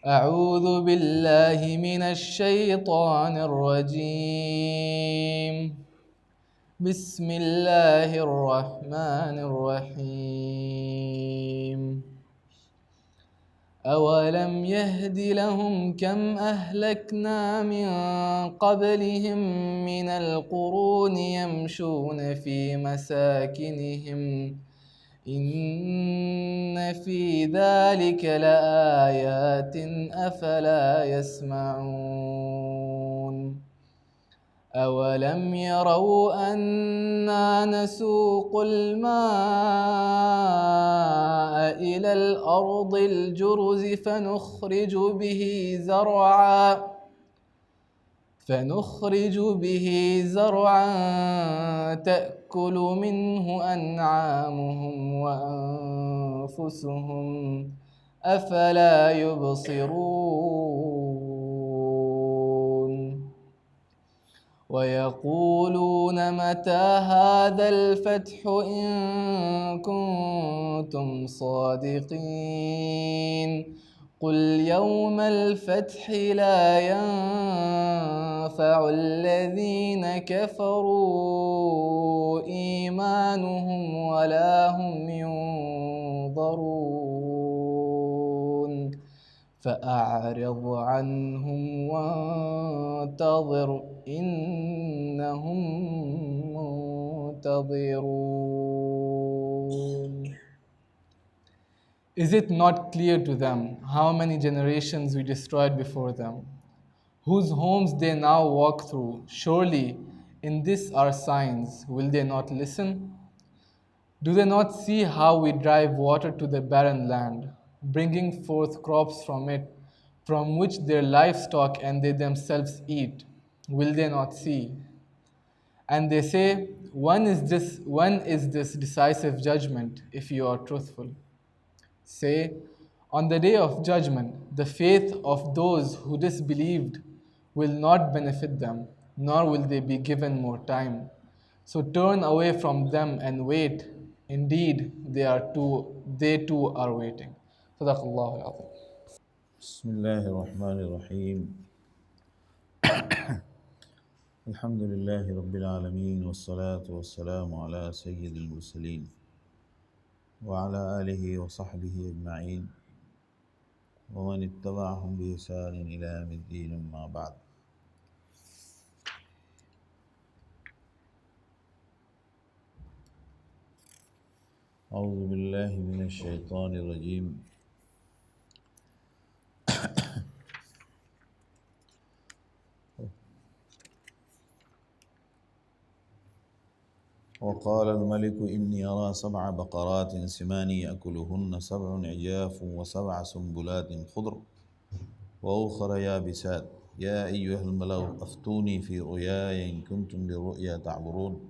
أعوذ بالله من الشيطان الرجيم. بسم الله الرحمن الرحيم. أولم يهد لهم كم أهلكنا من قبلهم من القرون يمشون في مساكنهم إن في ذلك لآيات أفلا يسمعون. أولم يروا أنا نسوق الماء إلى الأرض الجرز فنخرج به زرعا تأكل منه أنعامهم وأنفسهم أفلا يبصرون. ويقولون متى هذا الفتح إن كنتم صادقين قل يوم الفتح لا ينفع الذين كفروا إيمانهم ولا هم ينظرون فأعرض عنهم وانتظر إنهم منتظرون. Is it not clear to them how many generations we destroyed before them, whose homes they now walk through? Surely in this are signs. Will they not listen? Do they not see how we drive water to the barren land, bringing forth crops from it, from which their livestock and they themselves eat? Will they not see? And they say, when is this decisive judgment, if you are truthful? Say, on the day of judgment, the faith of those who disbelieved will not benefit them, nor will they be given more time. So turn away from them and wait. Indeed, they too are waiting. صدق الله العظيم. بسم الله الرحمن الرحيم. الحمد لله رب العالمين والصلاة والسلام على سيد المرسلين وعلى آله وصحبه أجمعين ومن اتبعهم بإحسان إلى يوم الدين. أما بعد. أعوذ بالله من الشيطان الرجيم. وقال الملك إني أرى 7 بقرات سمان يأكلهن 7 عجاف و7 سنبلات خضر وأخر يابسات يا أيها الملأ أفتوني في رؤياي إن كنتم للرؤيا تعبرون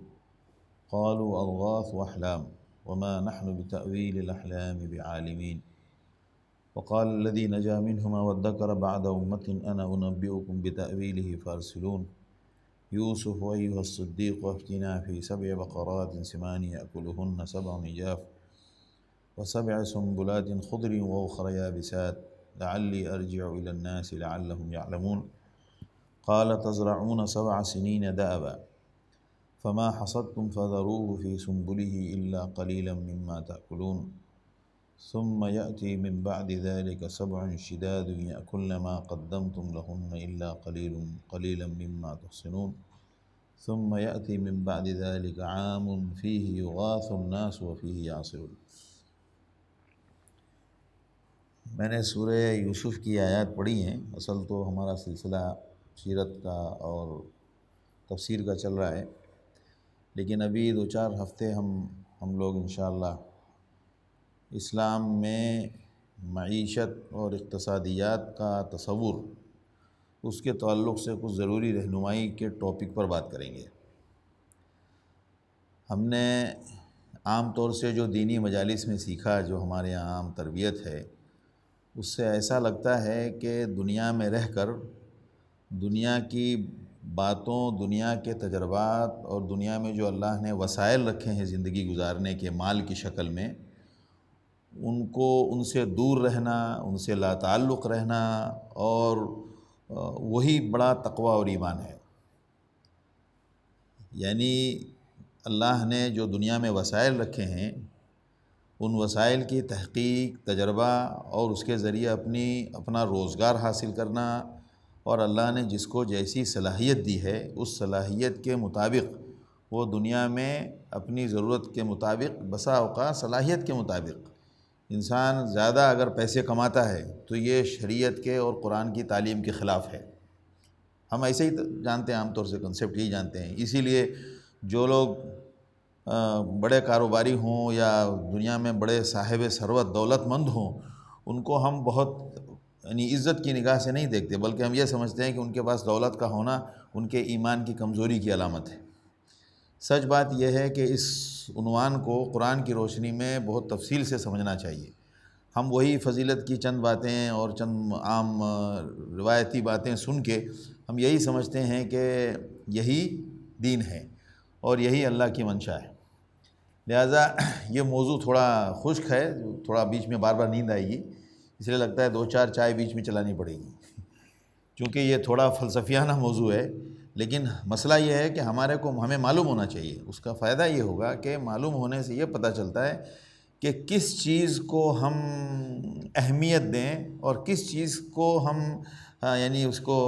قالوا أضغاث أحلام وما نحن بتأويل الأحلام بعالمين. وقال الذي نجا منهما وادكر بعد أمة أنا أنبئكم بتأويله فارسلون يوسف أيها الصديق أفتنا في 7 بقرات سمان يأكلهن 7 عجاف و7 سنبلات خضر وأخر يابسات لعلي أرجع إلى الناس لعلهم يعلمون. قال تزرعون 7 سنين دأبا فما حصدتم فذروه في سنبله إلا قليلا مما تأكلون ثم يأتي من بعد ذلك 7 شداد يأكلن ما قدمتم لهن إلا قليلا مما تحصنون ثم يأتي من بعد ذلك عام فيه يغاث الناس وفيه يعصرون. میں نے سورہ یوسف کی آیات پڑھی ہیں. اصل تو ہمارا سلسلہ سیرت کا اور تفسیر کا چل رہا ہے، لیکن ابھی 2-4 ہفتے ہم لوگ انشاءاللہ اسلام میں معیشت اور اقتصادیات کا تصور، اس کے تعلق سے کچھ ضروری رہنمائی کے ٹاپک پر بات کریں گے. ہم نے عام طور سے جو دینی مجالس میں سیکھا، جو ہمارے یہاں عام تربیت ہے، اس سے ایسا لگتا ہے کہ دنیا میں رہ کر دنیا کی باتوں، دنیا کے تجربات اور دنیا میں جو اللہ نے وسائل رکھے ہیں زندگی گزارنے کے مال کی شکل میں، ان کو ان سے دور رہنا، ان سے لا تعلق رہنا، اور وہی بڑا تقوی اور ایمان ہے۔ یعنی اللہ نے جو دنیا میں وسائل رکھے ہیں، ان وسائل کی تحقیق، تجربہ اور اس کے ذریعے اپنا روزگار حاصل کرنا، اور اللہ نے جس کو جیسی صلاحیت دی ہے اس صلاحیت کے مطابق وہ دنیا میں اپنی ضرورت کے مطابق، بسا اوقات صلاحیت کے مطابق انسان زیادہ اگر پیسے کماتا ہے تو یہ شریعت کے اور قرآن کی تعلیم کے خلاف ہے۔ ہم ایسے ہی جانتے ہیں، عام طور سے کنسیپٹ یہی جانتے ہیں۔ اسی لیے جو لوگ بڑے کاروباری ہوں یا دنیا میں بڑے صاحب ثروت، دولت مند ہوں، ان کو ہم بہت یعنی عزت کی نگاہ سے نہیں دیکھتے، بلکہ ہم یہ سمجھتے ہیں کہ ان کے پاس دولت کا ہونا ان کے ایمان کی کمزوری کی علامت ہے۔ سچ بات یہ ہے کہ اس عنوان کو قرآن کی روشنی میں بہت تفصیل سے سمجھنا چاہیے۔ ہم وہی فضیلت کی چند باتیں اور چند عام روایتی باتیں سن کے ہم یہی سمجھتے ہیں کہ یہی دین ہے اور یہی اللہ کی منشا ہے۔ لہٰذا یہ موضوع تھوڑا خشک ہے، تھوڑا بیچ میں بار بار نیند آئے گی، اس لیے لگتا ہے 2-4 چائے بیچ میں چلانی پڑے گی، چونکہ یہ تھوڑا فلسفیانہ موضوع ہے۔ لیکن مسئلہ یہ ہے کہ ہمیں معلوم ہونا چاہیے۔ اس کا فائدہ یہ ہوگا کہ معلوم ہونے سے یہ پتہ چلتا ہے کہ کس چیز کو ہم اہمیت دیں اور کس چیز کو ہم یعنی اس کو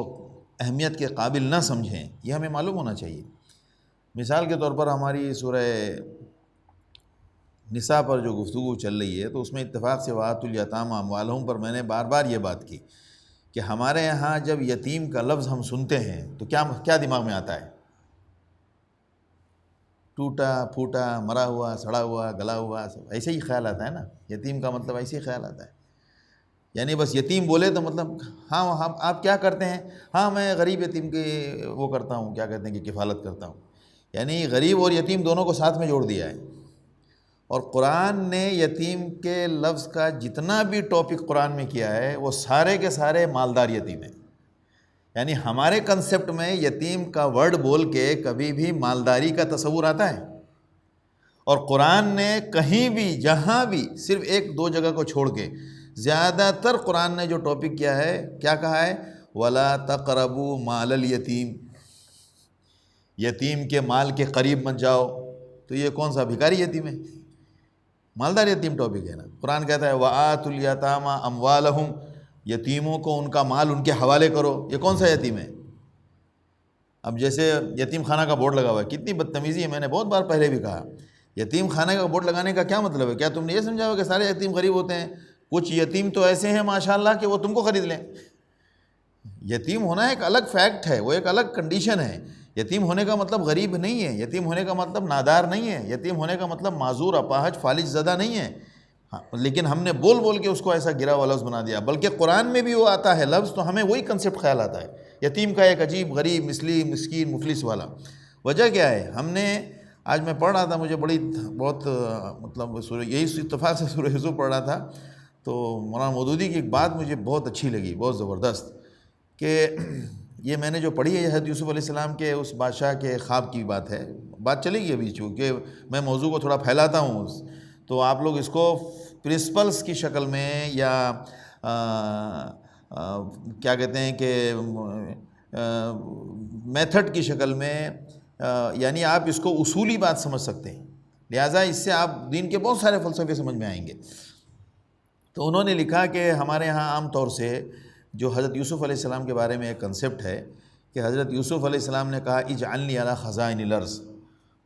اہمیت کے قابل نہ سمجھیں، یہ ہمیں معلوم ہونا چاہیے۔ مثال کے طور پر ہماری سورہ نساء پر جو گفتگو چل رہی ہے تو اس میں اتفاق سے وآتوا الیتامی اموالہم پر میں نے بار بار یہ بات کی کہ ہمارے یہاں جب یتیم کا لفظ ہم سنتے ہیں تو کیا دماغ میں آتا ہے؟ ٹوٹا پھوٹا، مرا ہوا، سڑا ہوا، گلا ہوا، سب ایسے ہی خیال آتا ہے نا۔ یتیم کا مطلب ایسے ہی خیال آتا ہے، یعنی بس یتیم بولے تو مطلب ہاں آپ کیا کرتے ہیں؟ ہاں میں غریب یتیم کی وہ کرتا ہوں، کیا کہتے ہیں کہ کفالت کرتا ہوں۔ یعنی غریب اور یتیم دونوں کو ساتھ میں جوڑ دیا ہے۔ اور قرآن نے یتیم کے لفظ کا جتنا بھی ٹاپک قرآن میں کیا ہے وہ سارے کے سارے مالدار یتیم ہیں۔ یعنی ہمارے کنسپٹ میں یتیم کا ورڈ بول کے کبھی بھی مالداری کا تصور آتا ہے، اور قرآن نے کہیں بھی جہاں بھی صرف 1-2 جگہ کو چھوڑ کے زیادہ تر قرآن نے جو ٹاپک کیا ہے، کیا کہا ہے؟ وَلَا تَقْرَبُوا مَالَ الْيَتِيمِ، یتیم کے مال کے قریب مت جاؤ۔ تو یہ کون سا بھکاری یتیم ہے؟ مالدار یتیم ٹاپک ہے نا۔ قرآن کہتا ہے وَآتُوا الْيَتَامَى أَمْوَالَهُمْ، یتیموں کو ان کا مال ان کے حوالے کرو۔ یہ کون سا یتیم ہے؟ اب جیسے یتیم خانہ کا بورڈ لگا ہوا ہے، کتنی بدتمیزی ہے۔ میں نے بہت بار پہلے بھی کہا، یتیم خانہ کا بورڈ لگانے کا کیا مطلب ہے؟ کیا تم نے یہ سمجھا ہوا کہ سارے یتیم غریب ہوتے ہیں؟ کچھ یتیم تو ایسے ہیں ماشاءاللہ کہ وہ تم کو خرید لیں۔ یتیم ہونا ایک الگ فیکٹ ہے، وہ ایک الگ کنڈیشن ہے۔ یتیم ہونے کا مطلب غریب نہیں ہے، یتیم ہونے کا مطلب نادار نہیں ہے، یتیم ہونے کا مطلب معذور، اپاہج، فالج زدہ نہیں ہے۔ لیکن ہم نے بول کے اس کو ایسا گرا ہوا لفظ بنا دیا، بلکہ قرآن میں بھی وہ آتا ہے لفظ تو ہمیں وہی کنسپٹ خیال آتا ہے، یتیم کا ایک عجیب، غریب، مسکین، مفلس والا۔ وجہ کیا ہے؟ ہم نے آج میں پڑھ رہا تھا، مجھے بہت مطلب یہی اتفاق سے سورہ یوسف پڑھ رہا تھا، تو مولانا مودودی کی ایک بات مجھے بہت اچھی لگی، بہت زبردست، کہ یہ میں نے جو پڑھی ہے حضرت یوسف علیہ السلام کے اس بادشاہ کے خواب کی بات ہے۔ بات چلے گی ابھی، چونکہ میں موضوع کو تھوڑا پھیلاتا ہوں تو آپ لوگ اس کو پرنسپلز کی شکل میں یا کیا کہتے ہیں کہ میتھڈ کی شکل میں، یعنی آپ اس کو اصولی بات سمجھ سکتے ہیں، لہٰذا اس سے آپ دین کے بہت سارے فلسفے سمجھ میں آئیں گے۔ تو انہوں نے لکھا کہ ہمارے ہاں عام طور سے جو حضرت یوسف علیہ السلام کے بارے میں ایک کنسپٹ ہے کہ حضرت یوسف علیہ السلام نے کہا اجعلنی علی خزائن الارض،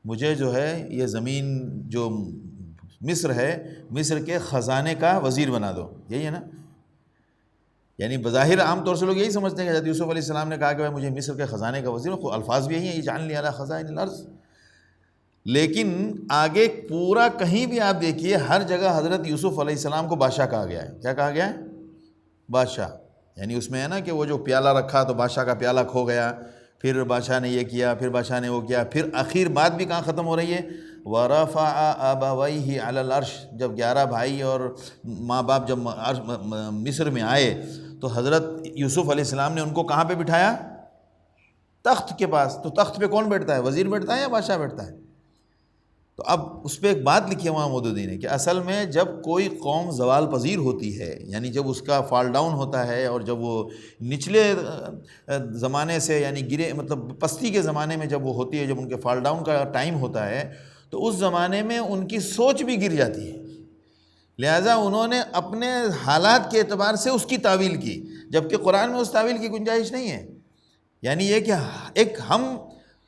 مجھے جو ہے یہ زمین جو مصر ہے، مصر کے خزانے کا وزیر بنا دو۔ یہی ہے نا؟ یعنی بظاہر عام طور سے لوگ یہی سمجھتے ہیں کہ حضرت یوسف علیہ السلام نے کہا کہ مجھے مصر کے خزانے کا وزیر، الفاظ بھی یہی ہیں اجعلنی علی خزائن الارض، لیکن آگے پورا کہیں بھی آپ دیکھیے ہر جگہ حضرت یوسف علیہ السلام کو بادشاہ کہا گیا ہے۔ کیا کہا گیا ہے؟ بادشاہ۔ یعنی اس میں ہے نا کہ وہ جو پیالہ رکھا تو بادشاہ کا پیالہ کھو گیا، پھر بادشاہ نے یہ کیا، پھر بادشاہ نے وہ کیا، پھر آخر بات بھی کہاں ختم ہو رہی ہے؟ وَرَفَعَ أَبَوَيْهِ عَلَى الْعَرْشِ، جب 11 بھائی اور ماں باپ جب مصر میں آئے تو حضرت یوسف علیہ السلام نے ان کو کہاں پہ بٹھایا؟ تخت کے پاس۔ تو تخت پہ کون بیٹھتا ہے؟ وزیر بیٹھتا ہے یا بادشاہ بیٹھتا ہے؟ تو اب اس پہ ایک بات لکھی ہے وہاں مودودی نے کہ اصل میں جب کوئی قوم زوال پذیر ہوتی ہے، یعنی جب اس کا فال ڈاؤن ہوتا ہے اور جب وہ نچلے زمانے سے یعنی گرے مطلب پستی کے زمانے میں جب وہ ہوتی ہے، جب ان کے فال ڈاؤن کا ٹائم ہوتا ہے تو اس زمانے میں ان کی سوچ بھی گر جاتی ہے، لہٰذا انہوں نے اپنے حالات کے اعتبار سے اس کی تعویل کی، جبکہ قرآن میں اس تعویل کی گنجائش نہیں ہے۔ یعنی یہ کہ ایک ہم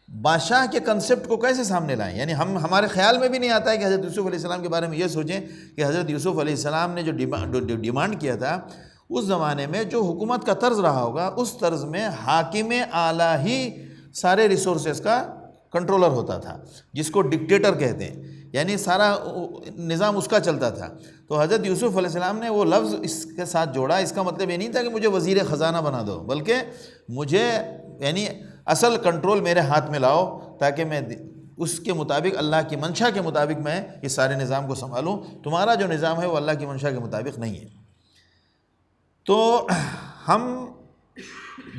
بادشاہ کے کنسپٹ کو کیسے سامنے لائیں، یعنی ہمارے خیال میں بھی نہیں آتا ہے کہ حضرت یوسف علیہ السلام کے بارے میں یہ سوچیں کہ حضرت یوسف علیہ السلام نے جو ڈیمانڈ کیا تھا اس زمانے میں جو حکومت کا طرز رہا ہوگا، اس طرز میں حاکم اعلیٰ ہی سارے ریسورسز کا کنٹرولر ہوتا تھا، جس کو ڈکٹیٹر کہتے ہیں، یعنی سارا نظام اس کا چلتا تھا۔ تو حضرت یوسف علیہ السلام نے وہ لفظ اس کے ساتھ جوڑا، اس کا مطلب یہ نہیں تھا کہ مجھے وزیر خزانہ بنا دو، بلکہ مجھے یعنی اصل کنٹرول میرے ہاتھ میں لاؤ تاکہ میں اس کے مطابق اللہ کی منشا کے مطابق میں اس سارے نظام کو سنبھالوں، تمہارا جو نظام ہے وہ اللہ کی منشا کے مطابق نہیں ہے۔ تو ہم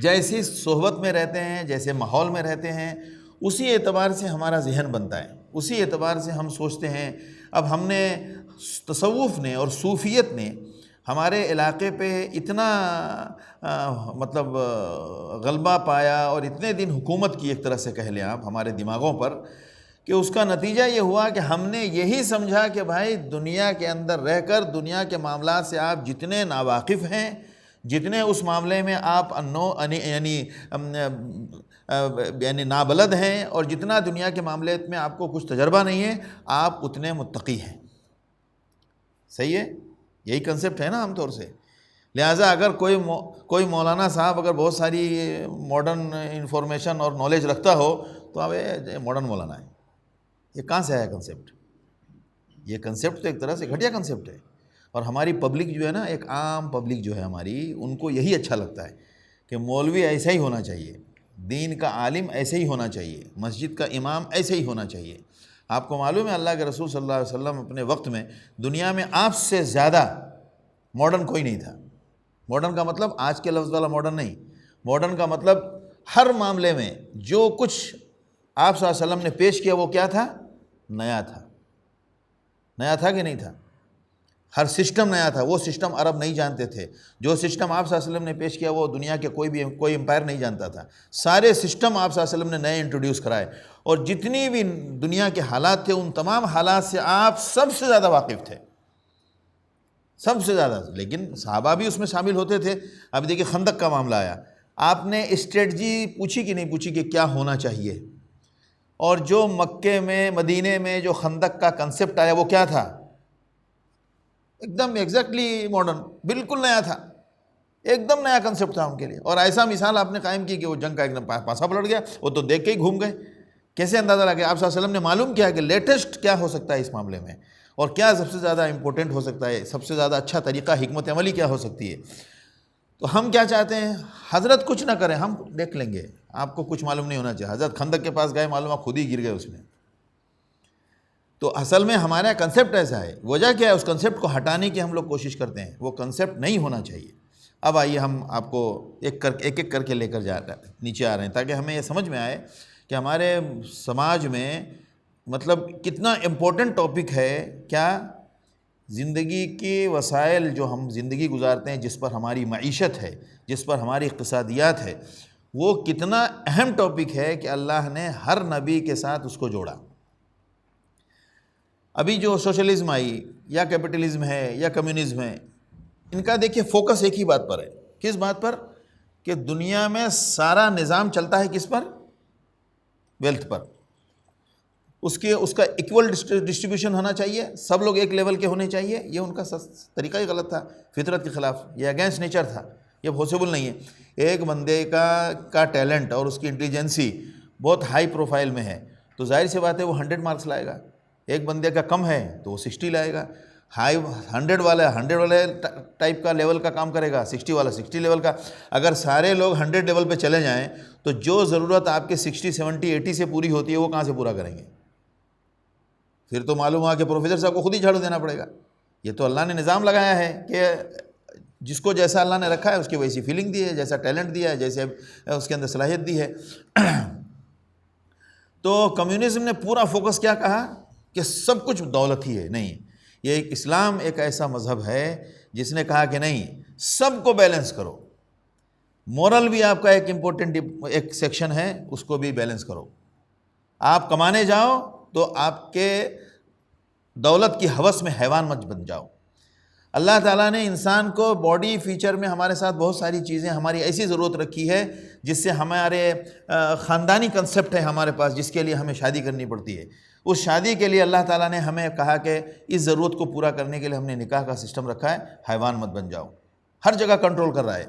جیسی صحبت میں رہتے ہیں، جیسے ماحول میں رہتے ہیں، اسی اعتبار سے ہمارا ذہن بنتا ہے، اسی اعتبار سے ہم سوچتے ہیں۔ اب ہم نے تصوف نے اور صوفیت نے ہمارے علاقے پہ اتنا مطلب غلبہ پایا اور اتنے دن حکومت کی، ایک طرح سے کہہ لیں آپ، ہمارے دماغوں پر، کہ اس کا نتیجہ یہ ہوا کہ ہم نے یہی سمجھا کہ بھائی دنیا کے اندر رہ کر دنیا کے معاملات سے آپ جتنے ناواقف ہیں، جتنے اس معاملے میں آپ یعنی نابلد ہیں، اور جتنا دنیا کے معاملات میں آپ کو کچھ تجربہ نہیں ہے، آپ اتنے متقی ہیں۔ صحیح ہے؟ یہی کنسپٹ ہے نا عام طور سے۔ لہٰذا اگر کوئی مولانا صاحب اگر بہت ساری ماڈرن انفارمیشن اور نالج رکھتا ہو تو اب یہ ماڈرن مولانا ہے، یہ کہاں سے آیا کنسپٹ؟ یہ کنسپٹ تو ایک طرح سے گھٹیا کنسپٹ ہے، اور ہماری پبلک جو ہے نا، ایک عام پبلک جو ہے ہماری، ان کو یہی اچھا لگتا ہے کہ مولوی ایسا ہی ہونا چاہیے، دین کا عالم ایسے ہی ہونا چاہیے، مسجد کا امام ایسے ہی ہونا چاہیے۔ آپ کو معلوم ہے اللہ کے رسول صلی اللہ علیہ وسلم اپنے وقت میں دنیا میں آپ سے زیادہ ماڈرن کوئی نہیں تھا۔ ماڈرن کا مطلب آج کے لفظ والا ماڈرن نہیں، ماڈرن کا مطلب ہر معاملے میں جو کچھ آپ صلی اللہ علیہ وسلم نے پیش کیا وہ کیا تھا؟ نیا تھا۔ نیا تھا کہ نہیں تھا؟ ہر سسٹم نیا تھا، وہ سسٹم عرب نہیں جانتے تھے، جو سسٹم آپ صلی اللہ علیہ وسلم نے پیش کیا وہ دنیا کے کوئی امپائر نہیں جانتا تھا۔ سارے سسٹم آپ صلی اللہ علیہ وسلم نے نئے انٹروڈیوس کرائے، اور جتنی بھی دنیا کے حالات تھے ان تمام حالات سے آپ سب سے زیادہ واقف تھے، سب سے زیادہ۔ لیکن صحابہ بھی اس میں شامل ہوتے تھے۔ اب دیکھیں خندق کا معاملہ آیا، آپ نے اسٹریٹجی پوچھی کہ نہیں پوچھی کہ کیا ہونا چاہیے؟ اور جو مکے میں مدینے میں جو خندق کا کنسپٹ آیا وہ کیا تھا؟ ایک دم ایگزیکٹلی ماڈرن، بالکل نیا تھا، ایک دم نیا کنسپٹ تھا ان کے لیے۔ اور ایسا مثال آپ نے قائم کی کہ وہ جنگ کا ایک دم پاسا پلٹ گیا، وہ تو دیکھ کے ہی گھوم گئے۔ کیسے اندازہ لگا؟ آپ صلی اللہ علیہ وسلم نے معلوم کیا کہ لیٹسٹ کیا ہو سکتا ہے اس معاملے میں، اور کیا سب سے زیادہ امپورٹنٹ ہو سکتا ہے، سب سے زیادہ اچھا طریقہ حکمت عملی کیا ہو سکتی ہے۔ تو ہم کیا چاہتے ہیں؟ حضرت کچھ نہ کریں، ہم دیکھ لیں گے، آپ کو کچھ معلوم نہیں ہونا چاہیے۔ حضرت خندق کے پاس گئے، معلوم آپ خود ہی گر گئے اس میں۔ تو اصل میں ہمارا کنسپٹ ایسا ہے، وجہ کیا ہے؟ اس کنسپٹ کو ہٹانے کی ہم لوگ کوشش کرتے ہیں، وہ کنسپٹ نہیں ہونا چاہیے۔ اب آئیے ہم آپ کو ایک ایک کر کے لے کر نیچے آ رہے ہیں تاکہ ہمیں یہ سمجھ میں آئے کہ ہمارے سماج میں مطلب کتنا امپورٹنٹ ٹاپک ہے۔ کیا؟ زندگی کے وسائل جو ہم زندگی گزارتے ہیں، جس پر ہماری معیشت ہے، جس پر ہماری اقتصادیات ہے، وہ کتنا اہم ٹاپک ہے کہ اللہ نے ہر نبی کے ساتھ اس کو جوڑا۔ ابھی جو سوشلزم آئی یا کیپٹلزم ہے یا کمیونزم ہے، ان کا دیکھیے فوکس ایک ہی بات پر ہے۔ کس بات پر؟ کہ دنیا میں سارا نظام چلتا ہے کس پر؟ ویلتھ پر۔ اس کا ایکول ڈسٹریبیوشن ہونا چاہیے، سب لوگ ایک لیول کے ہونے چاہیے۔ یہ ان کا طریقہ ہی غلط تھا، فطرت کے خلاف، یہ اگینسٹ نیچر تھا، یہ پاسبل نہیں ہے۔ ایک بندے کا ٹیلنٹ اور اس کی انٹیلیجنسی بہت ہائی پروفائل میں ہے تو ظاہر سی بات ہے وہ 100 مارکس لائے گا۔ ایک بندے کا کم ہے تو وہ 60 لائے گا۔ ہائی 100 والے ٹائپ کا لیول کا کام کرے گا، 60 والا 60 لیول کا۔ اگر سارے لوگ 100 لیول پہ چلے جائیں تو جو ضرورت آپ کے 60 70 80 سے پوری ہوتی ہے وہ کہاں سے پورا کریں گے؟ پھر تو معلوم ہوا کہ پروفیسر صاحب کو خود ہی جھاڑو دینا پڑے گا۔ یہ تو اللہ نے نظام لگایا ہے کہ جس کو جیسا اللہ نے رکھا ہے اس کی ویسی فیلنگ دی ہے، جیسا ٹیلنٹ دیا ہے، جیسے اس کے اندر صلاحیت دی ہے۔ تو کمیونزم نے پورا فوکس کیا کہا کہ سب کچھ دولت ہی ہے، نہیں، یہ ایک اسلام ایک ایسا مذہب ہے جس نے کہا کہ نہیں، سب کو بیلنس کرو، مورل بھی آپ کا ایک امپورٹنٹ ایک سیکشن ہے، اس کو بھی بیلنس کرو. آپ کمانے جاؤ تو آپ کے دولت کی ہوس میں حیوان مت بن جاؤ. اللہ تعالیٰ نے انسان کو باڈی فیچر میں ہمارے ساتھ بہت ساری چیزیں ہماری ایسی ضرورت رکھی ہے جس سے ہمارے خاندانی کنسپٹ ہے ہمارے پاس، جس کے لیے ہمیں شادی کرنی پڑتی ہے. اس شادی کے لیے اللہ تعالیٰ نے ہمیں کہا کہ اس ضرورت کو پورا کرنے کے لیے ہم نے نکاح کا سسٹم رکھا ہے، حیوان مت بن جاؤ. ہر جگہ کنٹرول کر رہا ہے.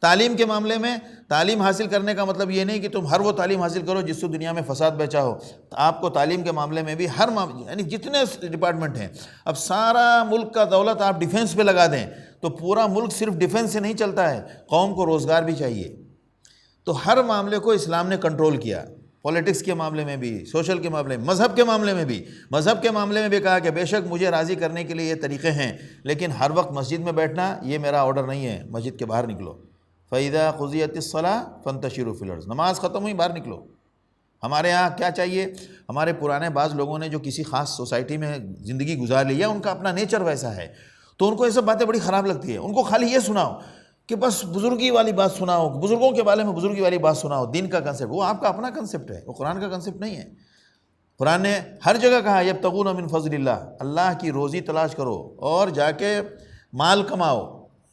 تعلیم کے معاملے میں تعلیم حاصل کرنے کا مطلب یہ نہیں کہ تم ہر وہ تعلیم حاصل کرو جس سے دنیا میں فساد بچا ہو. آپ کو تعلیم کے معاملے میں بھی یعنی جتنے ڈپارٹمنٹ ہیں، اب سارا ملک کا دولت آپ ڈیفنس پہ لگا دیں تو پورا ملک صرف ڈیفنس سے نہیں چلتا ہے، قوم کو روزگار بھی چاہیے. تو ہر معاملے کو اسلام نے کنٹرول کیا، پولیٹکس کے معاملے میں بھی، سوشل کے معاملے میں، مذہب کے معاملے میں بھی. مذہب کے معاملے میں بھی کہا کہ بے شک مجھے راضی کرنے کے لیے یہ طریقے ہیں، لیکن ہر وقت مسجد میں بیٹھنا یہ میرا آرڈر نہیں ہے، مسجد کے باہر نکلو. فَإِذَا قُضِيَتِ الصَّلَاةُ فَانْتَشِرُوا فِي الْأَرْضِ، نماز ختم ہوئی باہر نکلو. ہمارے ہاں کیا چاہیے، ہمارے پرانے بعض لوگوں نے جو کسی خاص سوسائٹی میں زندگی گزار لی ہے، ان کا اپنا نیچر ویسا ہے، تو ان کو یہ سب باتیں بڑی خراب لگتی ہے. ان کو خالی یہ سناؤ کہ بس بزرگی والی بات سناؤ، بزرگوں کے بارے میں بزرگی والی بات سناؤ، دین کا کنسپٹ. وہ آپ کا اپنا کنسپٹ ہے، وہ قرآن کا کنسپٹ نہیں ہے. قرآن نے ہر جگہ کہا یبتغون من فضل اللہ، اللہ کی روزی تلاش کرو اور جا کے مال کماؤ.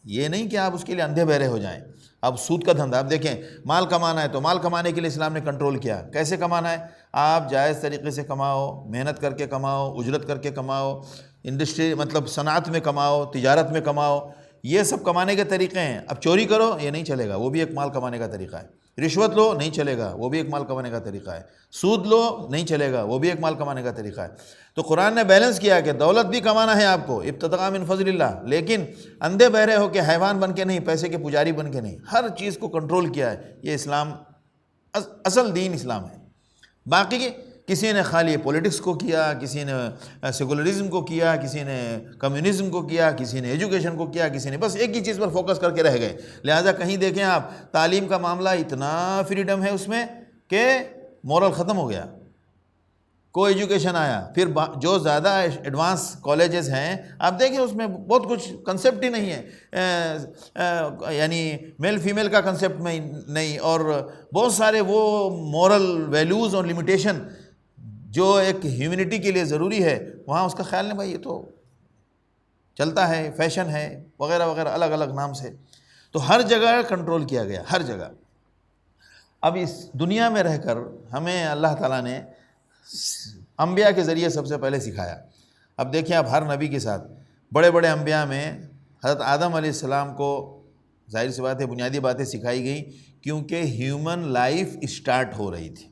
یہ نہیں کہ آپ اس کے لیے اندھے بہرے ہو جائیں. اب سود کا دھندا، آپ دیکھیں، مال کمانا ہے تو مال کمانے کے لیے اسلام نے کنٹرول کیا. کیسے کمانا ہے؟ آپ جائز طریقے سے کماؤ، محنت کر کے کماؤ، اجرت کر کے کماؤ، انڈسٹری مطلب صنعت میں کماؤ، تجارت میں کماؤ. یہ سب کمانے کے طریقے ہیں. اب چوری کرو یہ نہیں چلے گا، وہ بھی ایک مال کمانے کا طریقہ ہے. رشوت لو نہیں چلے گا، وہ بھی ایک مال کمانے کا طریقہ ہے. سود لو نہیں چلے گا، وہ بھی ایک مال کمانے کا طریقہ ہے. تو قرآن نے بیلنس کیا کہ دولت بھی کمانا ہے آپ کو، ابتغاء من فضل اللہ، لیکن اندھے بہرے ہو کے حیوان بن کے نہیں، پیسے کے پجاری بن کے نہیں. ہر چیز کو کنٹرول کیا ہے. یہ اسلام اصل دین اسلام ہے. باقی کسی نے خالی پولیٹکس کو کیا، کسی نے سیکولرزم کو کیا، کسی نے کمیونزم کو کیا، کسی نے ایجوکیشن کو کیا، کسی نے بس ایک ہی چیز پر فوکس کر کے رہ گئے. لہٰذا کہیں دیکھیں آپ تعلیم کا معاملہ اتنا فریڈم ہے اس میں کہ مورل ختم ہو گیا. کو ایجوکیشن آیا، پھر جو زیادہ ایڈوانس کالجز ہیں آپ دیکھیں اس میں بہت کچھ کنسیپٹ ہی نہیں ہے، یعنی میل فیمیل کا کنسیپٹ میں نہیں، اور بہت سارے وہ مورل ویلیوز اور لمیٹیشن جو ایک ہیومنٹی کے لیے ضروری ہے، وہاں اس کا خیال نہیں. بھائی یہ تو چلتا ہے، فیشن ہے وغیرہ وغیرہ الگ الگ نام سے. تو ہر جگہ کنٹرول کیا گیا، ہر جگہ. اب اس دنیا میں رہ کر ہمیں اللہ تعالیٰ نے انبیاء کے ذریعے سب سے پہلے سکھایا. اب دیکھیں آپ ہر نبی کے ساتھ بڑے بڑے انبیاء میں حضرت آدم علیہ السلام کو ظاہر سی بات ہے بنیادی باتیں سکھائی گئیں، کیونکہ ہیومن لائف اسٹارٹ ہو رہی تھی،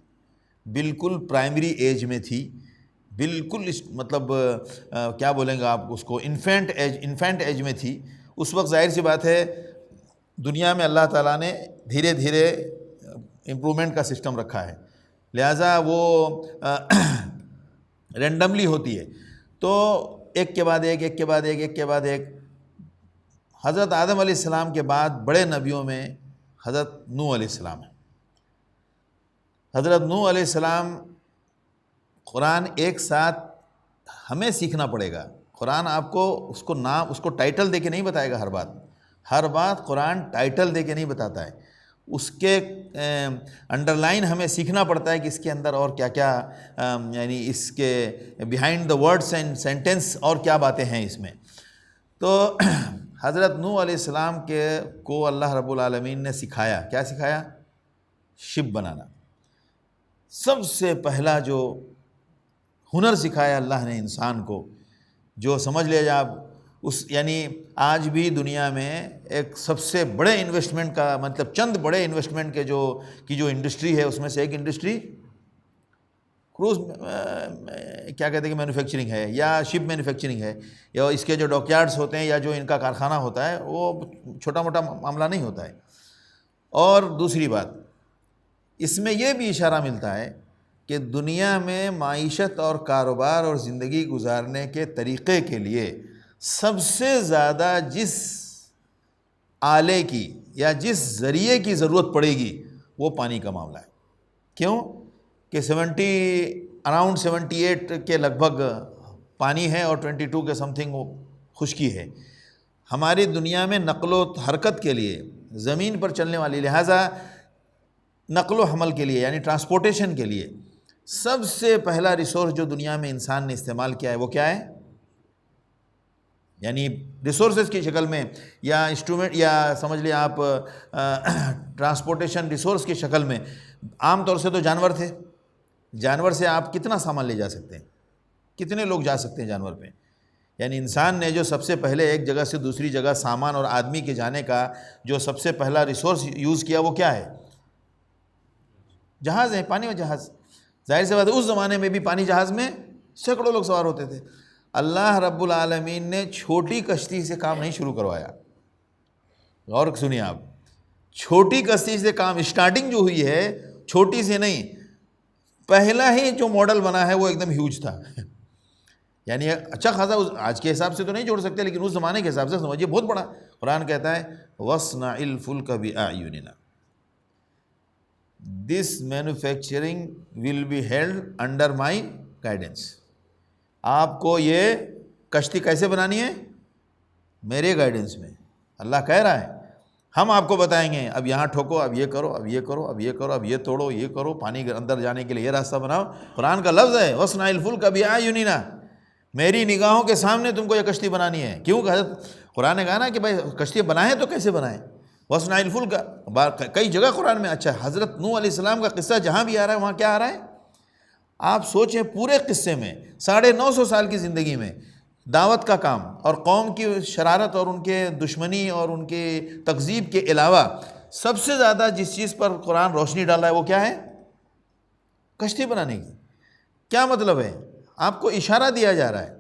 بالکل پرائمری ایج میں تھی، بالکل مطلب کیا بولیں گے آپ اس کو، انفینٹ ایج میں تھی. اس وقت ظاہر سی بات ہے دنیا میں اللہ تعالیٰ نے دھیرے دھیرے امپرومنٹ کا سسٹم رکھا ہے، لہٰذا وہ رینڈملی ہوتی ہے. تو ایک کے بعد ایک، ایک کے بعد ایک، ایک کے بعد ایک. حضرت آدم علیہ السلام کے بعد بڑے نبیوں میں حضرت نوح علیہ السلام ہے. حضرت نوح علیہ السلام، قرآن ایک ساتھ ہمیں سیکھنا پڑے گا. قرآن آپ کو اس کو نام، اس کو ٹائٹل دے کے نہیں بتائے گا. ہر بات قرآن ٹائٹل دے کے نہیں بتاتا ہے، اس کے انڈر لائن ہمیں سیکھنا پڑتا ہے کہ اس کے اندر اور کیا کیا، یعنی اس کے behind the words and sentence اور کیا باتیں ہیں اس میں. تو حضرت نوح علیہ السلام کو اللہ رب العالمین نے سکھایا. کیا سکھایا؟ شپ بنانا. سب سے پہلا جو ہنر سکھایا اللہ نے انسان کو، جو سمجھ لے جا یعنی آج بھی دنیا میں ایک سب سے بڑے انویسٹمنٹ کا مطلب چند بڑے انویسٹمنٹ کے جو انڈسٹری ہے، اس میں سے ایک انڈسٹری کروز کیا کہتے ہیں کہ مینوفیکچرنگ ہے، یا شپ مینوفیکچرنگ ہے، یا اس کے جو ڈاک یارڈس ہوتے ہیں یا جو ان کا کارخانہ ہوتا ہے، وہ چھوٹا موٹا معاملہ نہیں ہوتا ہے. اور دوسری بات اس میں یہ بھی اشارہ ملتا ہے کہ دنیا میں معیشت اور کاروبار اور زندگی گزارنے کے طریقے کے لیے سب سے زیادہ جس آلے کی یا جس ذریعے کی ضرورت پڑے گی وہ پانی کا معاملہ ہے. کیوں کہ اراؤنڈ 78 کے لگ بھگ پانی ہے اور 22 کے سم تھنگ خشکی ہے. ہماری دنیا میں نقل و حرکت کے لیے زمین پر چلنے والی، لہٰذا نقل و حمل کے لیے یعنی ٹرانسپورٹیشن کے لیے سب سے پہلا ریسورس جو دنیا میں انسان نے استعمال کیا ہے وہ کیا ہے؟ یعنی ریسورسز کی شکل میں یا انسٹرومنٹ یا سمجھ لیں آپ ٹرانسپورٹیشن ریسورس کی شکل میں عام طور سے تو جانور تھے. جانور سے آپ کتنا سامان لے جا سکتے ہیں؟ کتنے لوگ جا سکتے ہیں جانور پہ؟ یعنی انسان نے جو سب سے پہلے ایک جگہ سے دوسری جگہ سامان اور آدمی کے جانے کا جو سب سے پہلا ریسورس یوز کیا وہ کیا ہے؟ جہاز ہے، پانی میں جہاز. ظاہر سی بات ہے اس زمانے میں بھی پانی جہاز میں سینکڑوں لوگ سوار ہوتے تھے. اللہ رب العالمین نے چھوٹی کشتی سے کام نہیں شروع کروایا. غور سنیے آپ، چھوٹی کشتی سے کام اسٹارٹنگ جو ہوئی ہے چھوٹی سے نہیں، پہلا ہی جو ماڈل بنا ہے وہ ایک دم ہیوج تھا. یعنی اچھا خاصا آج کے حساب سے تو نہیں جوڑ سکتے لیکن اس زمانے کے حساب سے سمجھیے بہت بڑا. قرآن کہتا ہے وَاصْنَعِ الْفُلْكَ بِأَعْيُنِنَا، this manufacturing will be held under my guidance. آپ کو یہ کشتی کیسے بنانی ہے؟ میرے گائیڈنس میں. اللہ کہہ رہا ہے ہم آپ کو بتائیں گے، اب یہاں ٹھوکو، اب یہ کرو، اب یہ کرو، اب یہ کرو، اب یہ توڑو، یہ کرو، پانی کے اندر جانے کے لیے یہ راستہ بناؤ. قرآن کا لفظ ہے وَاصْنَعِ الْفُلْكَ بِأَعْيُنِنَا، میری نگاہوں کے سامنے تم کو یہ کشتی بنانی ہے. کیوں کہ قرآن نے کہا نا کہ بھائی کشتی بنائیں تو کیسے بنائیں؟ وَاصْنَعِ الْفُلْكَ کئی جگہ قرآن میں. اچھا حضرت نوح علیہ السلام کا قصہ جہاں بھی آ رہا ہے وہاں کیا آ رہا ہے؟ آپ سوچیں پورے قصے میں 950 سال کی زندگی میں دعوت کا کام اور قوم کی شرارت اور ان کے دشمنی اور ان کے تکذیب کے علاوہ سب سے زیادہ جس چیز پر قرآن روشنی ڈال رہا ہے وہ کیا ہے؟ کشتی بنانے کی. کیا مطلب ہے؟ آپ کو اشارہ دیا جا رہا ہے.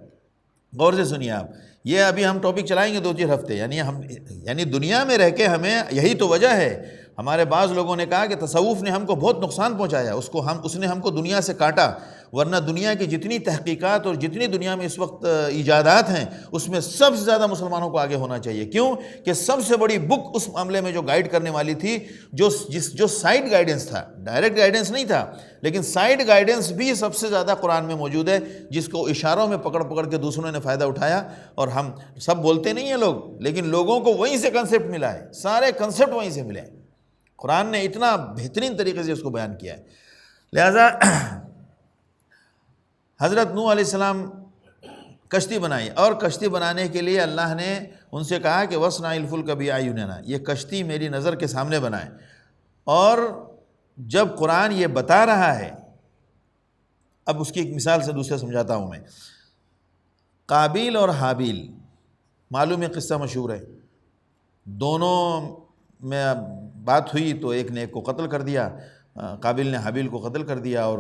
غور سے سنیے آپ، یہ ابھی ہم ٹاپک چلائیں گے 2-3 ہفتے. یعنی دنیا میں رہ کے ہمیں یہی تو وجہ ہے. ہمارے بعض لوگوں نے کہا کہ تصوف نے ہم کو بہت نقصان پہنچایا، اس نے ہم کو دنیا سے کاٹا، ورنہ دنیا کی جتنی تحقیقات اور جتنی دنیا میں اس وقت ایجادات ہیں اس میں سب سے زیادہ مسلمانوں کو آگے ہونا چاہیے. کیوں کہ سب سے بڑی بک اس معاملے میں جو گائیڈ کرنے والی تھی، جو سائیڈ گائیڈنس تھا، ڈائریکٹ گائیڈنس نہیں تھا لیکن سائیڈ گائیڈنس بھی سب سے زیادہ قرآن میں موجود ہے، جس کو اشاروں میں پکڑ پکڑ کے دوسروں نے فائدہ اٹھایا. اور ہم سب بولتے نہیں ہیں لوگ، لیکن لوگوں کو وہیں سے کنسیپٹ ملا ہے، سارے کنسیپٹ وہیں سے ملے ہیں. قرآن نے اتنا بہترین طریقے سے اس کو بیان کیا ہے. لہذا حضرت نوح علیہ السلام کشتی بنائی، اور کشتی بنانے کے لیے اللہ نے ان سے کہا کہ وَاصْنَعِ الْفُلْكَ بِأَعْيُنِنَا، یہ کشتی میری نظر کے سامنے بنائے. اور جب قرآن یہ بتا رہا ہے، اب اس کی ایک مثال سے دوسرے سمجھاتا ہوں میں. قابیل اور حابیل، معلوم ہے قصہ مشہور ہے، دونوں میں بات ہوئی تو ایک نے ایک کو قتل کر دیا، قابیل نے حابیل کو قتل کر دیا اور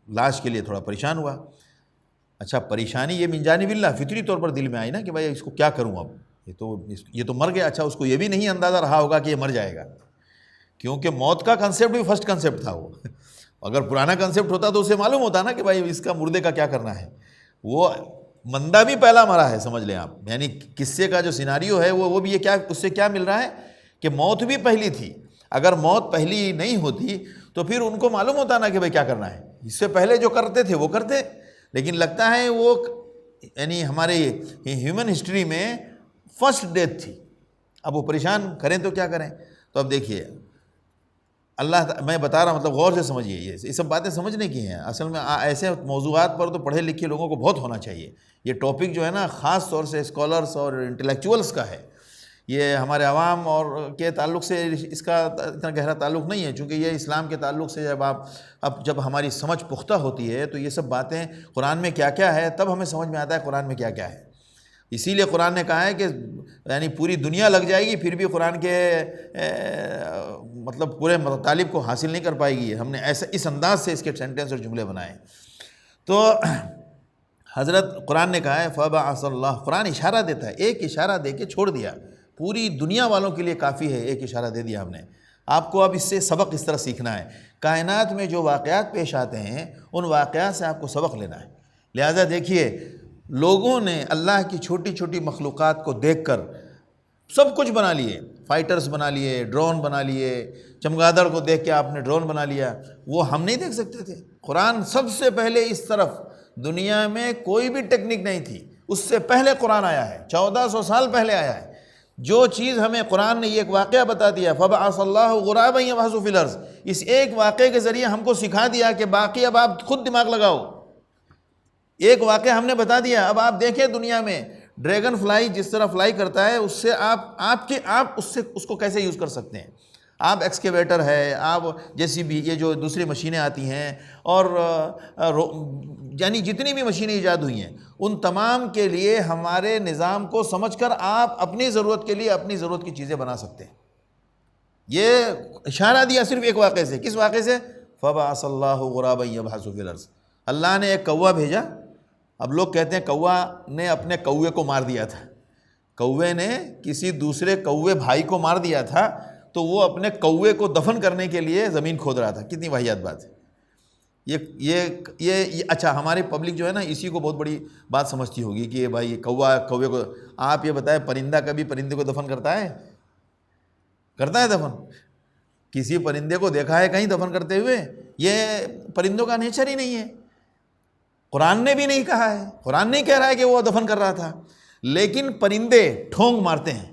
لاش کے لیے تھوڑا پریشان ہوا. اچھا پریشانی یہ من جانب اللہ فطری طور پر دل میں آئی نا کہ بھائی اس کو کیا کروں، اب یہ تو مر گیا. اچھا اس کو یہ بھی نہیں اندازہ رہا ہوگا کہ یہ مر جائے گا، کیونکہ موت کا کنسیپٹ بھی فرسٹ کنسیپٹ تھا. وہ اگر پرانا کنسیپٹ ہوتا تو اسے معلوم ہوتا نا کہ بھائی اس کا مردے کا کیا کرنا ہے. وہ مندہ بھی پہلا مرا ہے، سمجھ لیں آپ. یعنی قصے کا جو سیناریو ہے وہ بھی یہ کیا، اس سے کیا مل رہا ہے کہ موت بھی پہلی تھی. اگر موت پہلی نہیں ہوتی تو پھر ان کو معلوم ہوتا نا کہ بھائی کیا کرنا ہے. اس سے پہلے جو کرتے تھے وہ کرتے، لیکن لگتا ہے وہ یعنی ہمارے ہیومن ہسٹری میں فرسٹ ڈیتھ تھی. اب وہ پریشان کریں تو کیا کریں. تو اب دیکھیے اللہ میں بتا رہا ہوں، مطلب غور سے سمجھیے، یہ سب باتیں سمجھنے کی ہیں. اصل میں ایسے موضوعات پر تو پڑھے لکھے لوگوں کو بہت ہونا چاہیے. یہ ٹاپک جو ہے نا خاص طور سے اسکالرس اور انٹلیکچوئلس کا ہے. یہ ہمارے عوام اور کے تعلق سے اس کا اتنا گہرا تعلق نہیں ہے، چونکہ یہ اسلام کے تعلق سے جب ہماری سمجھ پختہ ہوتی ہے تو یہ سب باتیں قرآن میں کیا کیا ہے تب ہمیں سمجھ میں آتا ہے قرآن میں کیا کیا ہے. اسی لیے قرآن نے کہا ہے کہ یعنی پوری دنیا لگ جائے گی پھر بھی قرآن کے مطلب پورے مطالب کو حاصل نہیں کر پائے گی. ہم نے ایسا اس انداز سے اس کے سینٹنس اور جملے بنائے. تو حضرت قرآن نے کہا ہے فَبَعَثَ اللَّهُ، قرآن اشارہ دیتا ہے، ایک اشارہ دے کے چھوڑ دیا. پوری دنیا والوں کے لیے کافی ہے، ایک اشارہ دے دیا ہم نے. آپ کو اب اس سے سبق اس طرح سیکھنا ہے. کائنات میں جو واقعات پیش آتے ہیں ان واقعات سے آپ کو سبق لینا ہے. لہذا دیکھیے لوگوں نے اللہ کی چھوٹی چھوٹی مخلوقات کو دیکھ کر سب کچھ بنا لیے، فائٹرز بنا لیے، ڈرون بنا لیے، چمگادڑ کو دیکھ کے آپ نے ڈرون بنا لیا، وہ ہم نہیں دیکھ سکتے تھے؟ قرآن سب سے پہلے اس طرف، دنیا میں کوئی بھی ٹیکنیک نہیں تھی، اس سے پہلے قرآن آیا ہے، 1400 سال پہلے آیا ہے۔ جو چیز ہمیں قرآن نے یہ ایک واقعہ بتا دیا، فَبَعَثَ اللَّهُ غُرَابًا يَبْحَثُ فِي الْأَرْضِ، اس ایک واقعے کے ذریعے ہم کو سکھا دیا کہ باقی اب آپ خود دماغ لگاؤ۔ ایک واقعہ ہم نے بتا دیا، اب آپ دیکھیں دنیا میں ڈریگن فلائی جس طرح فلائی کرتا ہے، اس سے آپ اس کو کیسے یوز کر سکتے ہیں۔ آپ ایکسکیویٹر ہے، آپ جیسی بھی یہ جو دوسری مشینیں آتی ہیں، اور یعنی جتنی بھی مشینیں ایجاد ہوئی ہیں، ان تمام کے لیے ہمارے نظام کو سمجھ کر آپ اپنی ضرورت کے لیے اپنی ضرورت کی چیزیں بنا سکتے ہیں۔ یہ اشارہ دیا صرف ایک واقعے سے، کس واقعے سے؟ فَبَعَثَ اللَّهُ غُرَابًا يَبْحَثُ فِي الْأَرْضِ، اللہ نے ایک کوا بھیجا۔ اب لوگ کہتے ہیں کوا نے اپنے کوے کو مار دیا تھا، کوے نے کسی دوسرے کوے بھائی کو مار دیا تھا، تو وہ اپنے کوے کو دفن کرنے کے لیے زمین کھود رہا تھا۔ کتنی واہیات بات ہے یہ اچھا، ہماری پبلک جو ہے نا اسی کو بہت بڑی بات سمجھتی ہوگی کہ یہ بھائی کوے کو، آپ یہ بتائیں پرندہ کبھی پرندے کو دفن کرتا ہے دفن؟ کسی پرندے کو دیکھا ہے کہیں دفن کرتے ہوئے؟ یہ پرندوں کا نیچر ہی نہیں ہے، قرآن نے بھی نہیں کہا ہے، قرآن نہیں کہہ رہا ہے کہ وہ دفن کر رہا تھا۔ لیکن پرندے ٹھونگ مارتے ہیں،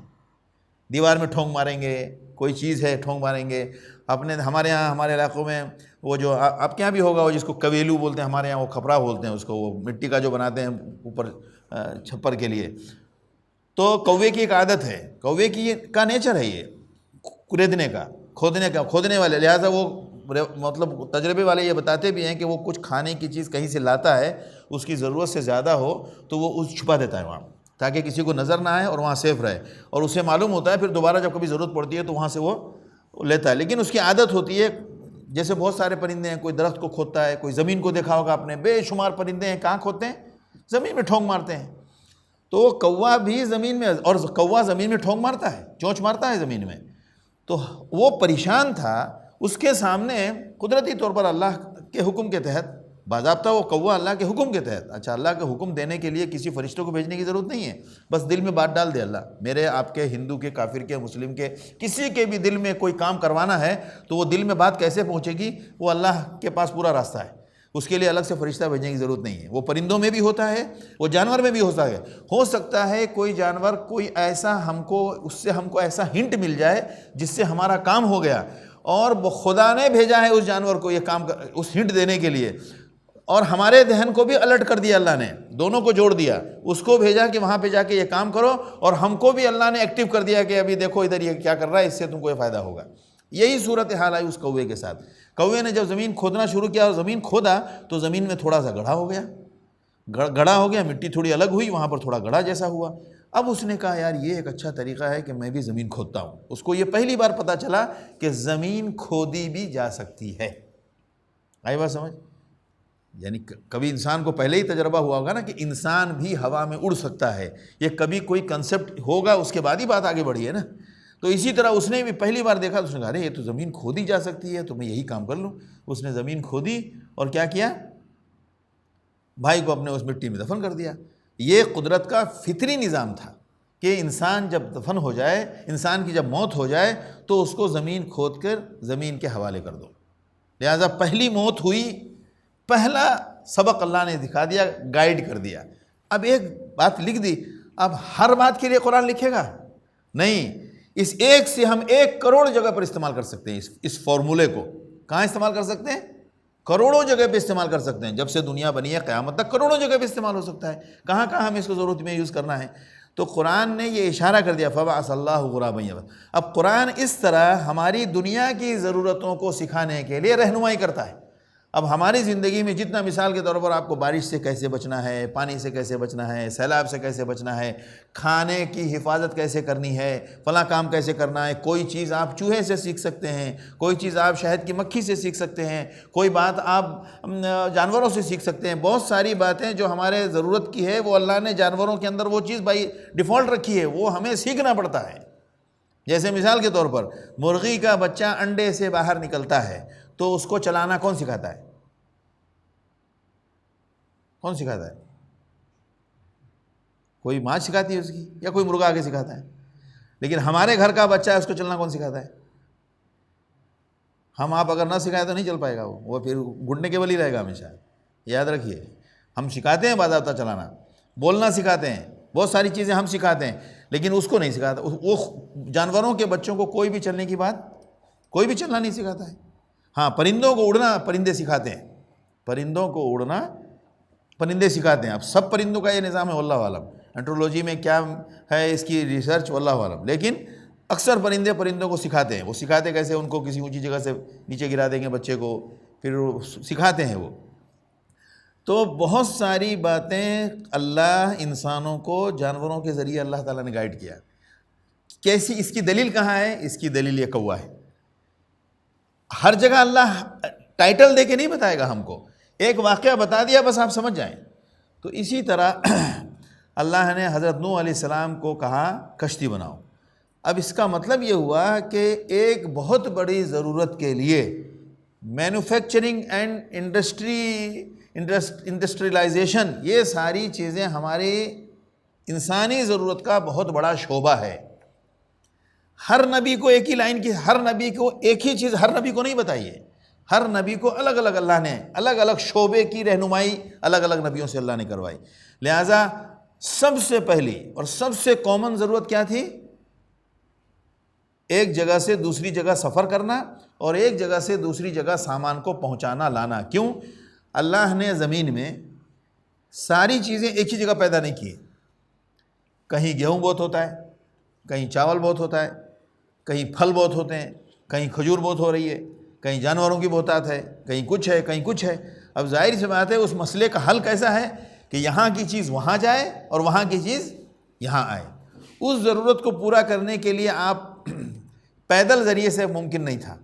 دیوار میں ٹھونگ ماریں گے، کوئی چیز ہے ٹھونگ ماریں گے۔ ہمارے یہاں ہمارے علاقوں میں وہ جو آپ کے یہاں بھی ہوگا، وہ جس کو کویلو بولتے ہیں، ہمارے یہاں وہ کھپرا بولتے ہیں اس کو، وہ مٹی کا جو بناتے ہیں اوپر چھپر کے لیے۔ تو کوے کی ایک عادت ہے، کوے کی کا نیچر ہے یہ ریدنے کا، کھودنے والے، لہٰذا وہ مطلب تجربے والے یہ بتاتے بھی ہیں کہ وہ کچھ کھانے کی چیز کہیں سے لاتا ہے، اس کی ضرورت سے زیادہ ہو تو وہ اس چھپا دیتا ہے وہاں، تاکہ کسی کو نظر نہ آئے اور وہاں سیف رہے، اور اسے معلوم ہوتا ہے پھر دوبارہ جب کبھی ضرورت پڑتی ہے تو وہاں سے وہ لیتا ہے۔ لیکن اس کی عادت ہوتی ہے، جیسے بہت سارے پرندے ہیں، کوئی درخت کو کھودتا ہے، کوئی زمین کو دیکھا ہوگا آپ نے، بے شمار پرندے ہیں، کہاں کھودتے ہیں؟ زمین میں ٹھونگ مارتے ہیں۔ تو وہ کوا بھی زمین میں، اور کوا زمین میں ٹھونگ مارتا ہے، چونچ مارتا ہے زمین میں۔ تو وہ پریشان تھا، اس کے سامنے قدرتی طور پر اللہ کے حکم کے تحت، باضابطہ وہ کوا اللہ کے حکم کے تحت، اچھا اللہ کے حکم دینے کے لیے کسی فرشتوں کو بھیجنے کی ضرورت نہیں ہے، بس دل میں بات ڈال دے اللہ، میرے آپ کے، ہندو کے، کافر کے، مسلم کے، کسی کے بھی دل میں کوئی کام کروانا ہے تو وہ دل میں بات کیسے پہنچے گی؟ وہ اللہ کے پاس پورا راستہ ہے، اس کے لیے الگ سے فرشتہ بھیجنے کی ضرورت نہیں ہے۔ وہ پرندوں میں بھی ہوتا ہے، وہ جانور میں بھی ہوتا ہے۔ ہو سکتا ہے کوئی جانور، کوئی ایسا اس سے ہم کو ایسا ہنٹ مل جائے جس سے ہمارا کام ہو گیا، اور خدا نے بھیجا ہے اس جانور کو یہ کام، اس ہنٹ دینے کے لیے، اور ہمارے ذہن کو بھی الرٹ کر دیا اللہ نے، دونوں کو جوڑ دیا، اس کو بھیجا کہ وہاں پہ جا کے یہ کام کرو، اور ہم کو بھی اللہ نے ایکٹیو کر دیا کہ ابھی دیکھو ادھر یہ کیا کر رہا ہے، اس سے تم کو یہ فائدہ ہوگا۔ یہی صورتحال آئی اس کوے کے ساتھ۔ کوے نے جب زمین کھودنا شروع کیا اور زمین کھودا تو زمین میں تھوڑا سا گڑھا ہو گیا، گڑھا ہو گیا، مٹی تھوڑی الگ ہوئی، وہاں پر تھوڑا گڑھا جیسا ہوا۔ اب اس نے کہا یار یہ ایک اچھا طریقہ ہے کہ میں بھی زمین کھودتا ہوں۔ اس کو یہ پہلی بار پتا چلا کہ زمین کھودی بھی جا سکتی ہے۔ آئی بات سمجھ؟ یعنی کبھی انسان کو پہلے ہی تجربہ ہوا ہوگا نا کہ انسان بھی ہوا میں اڑ سکتا ہے، یہ کبھی کوئی کنسپٹ ہوگا اس کے بعد ہی بات آگے بڑھی ہے نا۔ تو اسی طرح اس نے بھی پہلی بار دیکھا تو اس نے کہا ارے یہ تو زمین کھودی جا سکتی ہے، تو میں یہی کام کر لوں۔ اس نے زمین کھودی اور کیا کیا؟ بھائی کو اپنے اس مٹی میں دفن کر دیا۔ یہ قدرت کا فطری نظام تھا کہ انسان جب دفن ہو جائے، انسان کی جب موت ہو جائے تو اس کو زمین کھود کر زمین کے حوالے کر دو۔ لہٰذا پہلی موت ہوئی، پہلا سبق اللہ نے دکھا دیا، گائیڈ کر دیا۔ اب ایک بات لکھ دی، اب ہر بات کے لیے قرآن لکھے گا؟ نہیں، اس ایک سے ہم 1 کروڑ جگہ پر استعمال کر سکتے ہیں۔ اس فارمولے کو کہاں استعمال کر سکتے ہیں؟ کروڑوں جگہ پہ استعمال کر سکتے ہیں۔ جب سے دنیا بنی ہے قیامت تک کروڑوں جگہ پہ استعمال ہو سکتا ہے۔ کہاں کہاں ہمیں اس کو ضرورت میں یوز کرنا ہے؟ تو قرآن نے یہ اشارہ کر دیا فَبَعَثَ اللَّهُ غُرَابًا يَبْحَثُ۔ اب قرآن اس طرح ہماری دنیا کی ضرورتوں کو سکھانے کے لیے رہنمائی کرتا ہے۔ اب ہماری زندگی میں جتنا، مثال کے طور پر آپ کو بارش سے کیسے بچنا ہے، پانی سے کیسے بچنا ہے، سیلاب سے کیسے بچنا ہے، کھانے کی حفاظت کیسے کرنی ہے، فلاں کام کیسے کرنا ہے، کوئی چیز آپ چوہے سے سیکھ سکتے ہیں، کوئی چیز آپ شہد کی مکھی سے سیکھ سکتے ہیں، کوئی بات آپ جانوروں سے سیکھ سکتے ہیں۔ بہت ساری باتیں جو ہمارے ضرورت کی ہے وہ اللہ نے جانوروں کے اندر وہ چیز بائی ڈیفالٹ رکھی ہے، وہ ہمیں سیکھنا پڑتا ہے۔ جیسے مثال کے طور پر مرغی کا بچہ انڈے سے باہر نکلتا ہے تو اس کو چلانا کون سکھاتا ہے؟ کون سکھاتا ہے؟ کوئی ماں سکھاتی ہے اس کی، یا کوئی مرغا آگے سکھاتا ہے؟ لیکن ہمارے گھر کا بچہ ہے، اس کو چلنا کون سکھاتا ہے؟ ہم آپ اگر نہ سکھائے تو نہیں چل پائے گا، وہ پھر گھٹنے کے بل ہی رہے گا ہمیشہ. یاد رکھیے، ہم سکھاتے ہیں باضابطہ چلانا، بولنا سکھاتے ہیں، بہت ساری چیزیں ہم سکھاتے ہیں، لیکن اس کو نہیں سکھاتا. وہ جانوروں کے بچوں کو کوئی بھی چلنے کی بات، کوئی بھی چلنا نہیں سکھاتا ہے. ہاں، پرندوں کو اڑنا پرندے سکھاتے ہیں، پرندوں کو اڑنا پرندے سکھاتے ہیں. اب سب پرندوں کا یہ نظام ہے واللہ عالم، انٹرولوجی میں کیا ہے اس کی ریسرچ واللہ عالم، لیکن اکثر پرندوں کو سکھاتے ہیں. وہ سکھاتے کیسے؟ ان کو کسی اونچی جگہ سے نیچے گرا دیں گے بچے کو، پھر سکھاتے ہیں وہ. تو بہت ساری باتیں اللہ انسانوں کو جانوروں کے ذریعے اللہ تعالیٰ نے گائیڈ کیا. کیسی؟ اس کی دلیل کہاں ہے؟ اس کی دلیل یہ کوا ہے. ہر جگہ اللہ ٹائٹل دے کے نہیں بتائے گا ہم کو، ایک واقعہ بتا دیا بس آپ سمجھ جائیں. تو اسی طرح اللہ نے حضرت نوح علیہ السلام کو کہا کشتی بناؤ. اب اس کا مطلب یہ ہوا کہ ایک بہت بڑی ضرورت کے لیے مینوفیکچرنگ اینڈ انڈسٹریلائزیشن، یہ ساری چیزیں ہماری انسانی ضرورت کا بہت بڑا شعبہ ہے. ہر نبی کو ایک ہی لائن کی، ہر نبی کو ایک ہی چیز ہر نبی کو نہیں بتائیے، ہر نبی کو الگ الگ اللہ نے الگ الگ شعبے کی رہنمائی الگ الگ نبیوں سے اللہ نے کروائی. لہٰذا سب سے پہلی اور سب سے کامن ضرورت کیا تھی؟ ایک جگہ سے دوسری جگہ سفر کرنا اور ایک جگہ سے دوسری جگہ سامان کو پہنچانا لانا. کیوں؟ اللہ نے زمین میں ساری چیزیں ایک ہی جگہ پیدا نہیں کی. کہیں گیہوں بہت ہوتا ہے، کہیں چاول بہت ہوتا ہے، کہیں پھل بہت ہوتے ہیں، کہیں کھجور بہت ہو رہی ہے، کہیں جانوروں کی بہتات ہے، کہیں کچھ ہے، کہیں کچھ ہے. اب ظاہر سی بات ہے اس مسئلے کا حل کیسا ہے کہ یہاں کی چیز وہاں جائے اور وہاں کی چیز یہاں آئے. اس ضرورت کو پورا کرنے کے لیے آپ پیدل ذریعے سے ممکن نہیں تھا.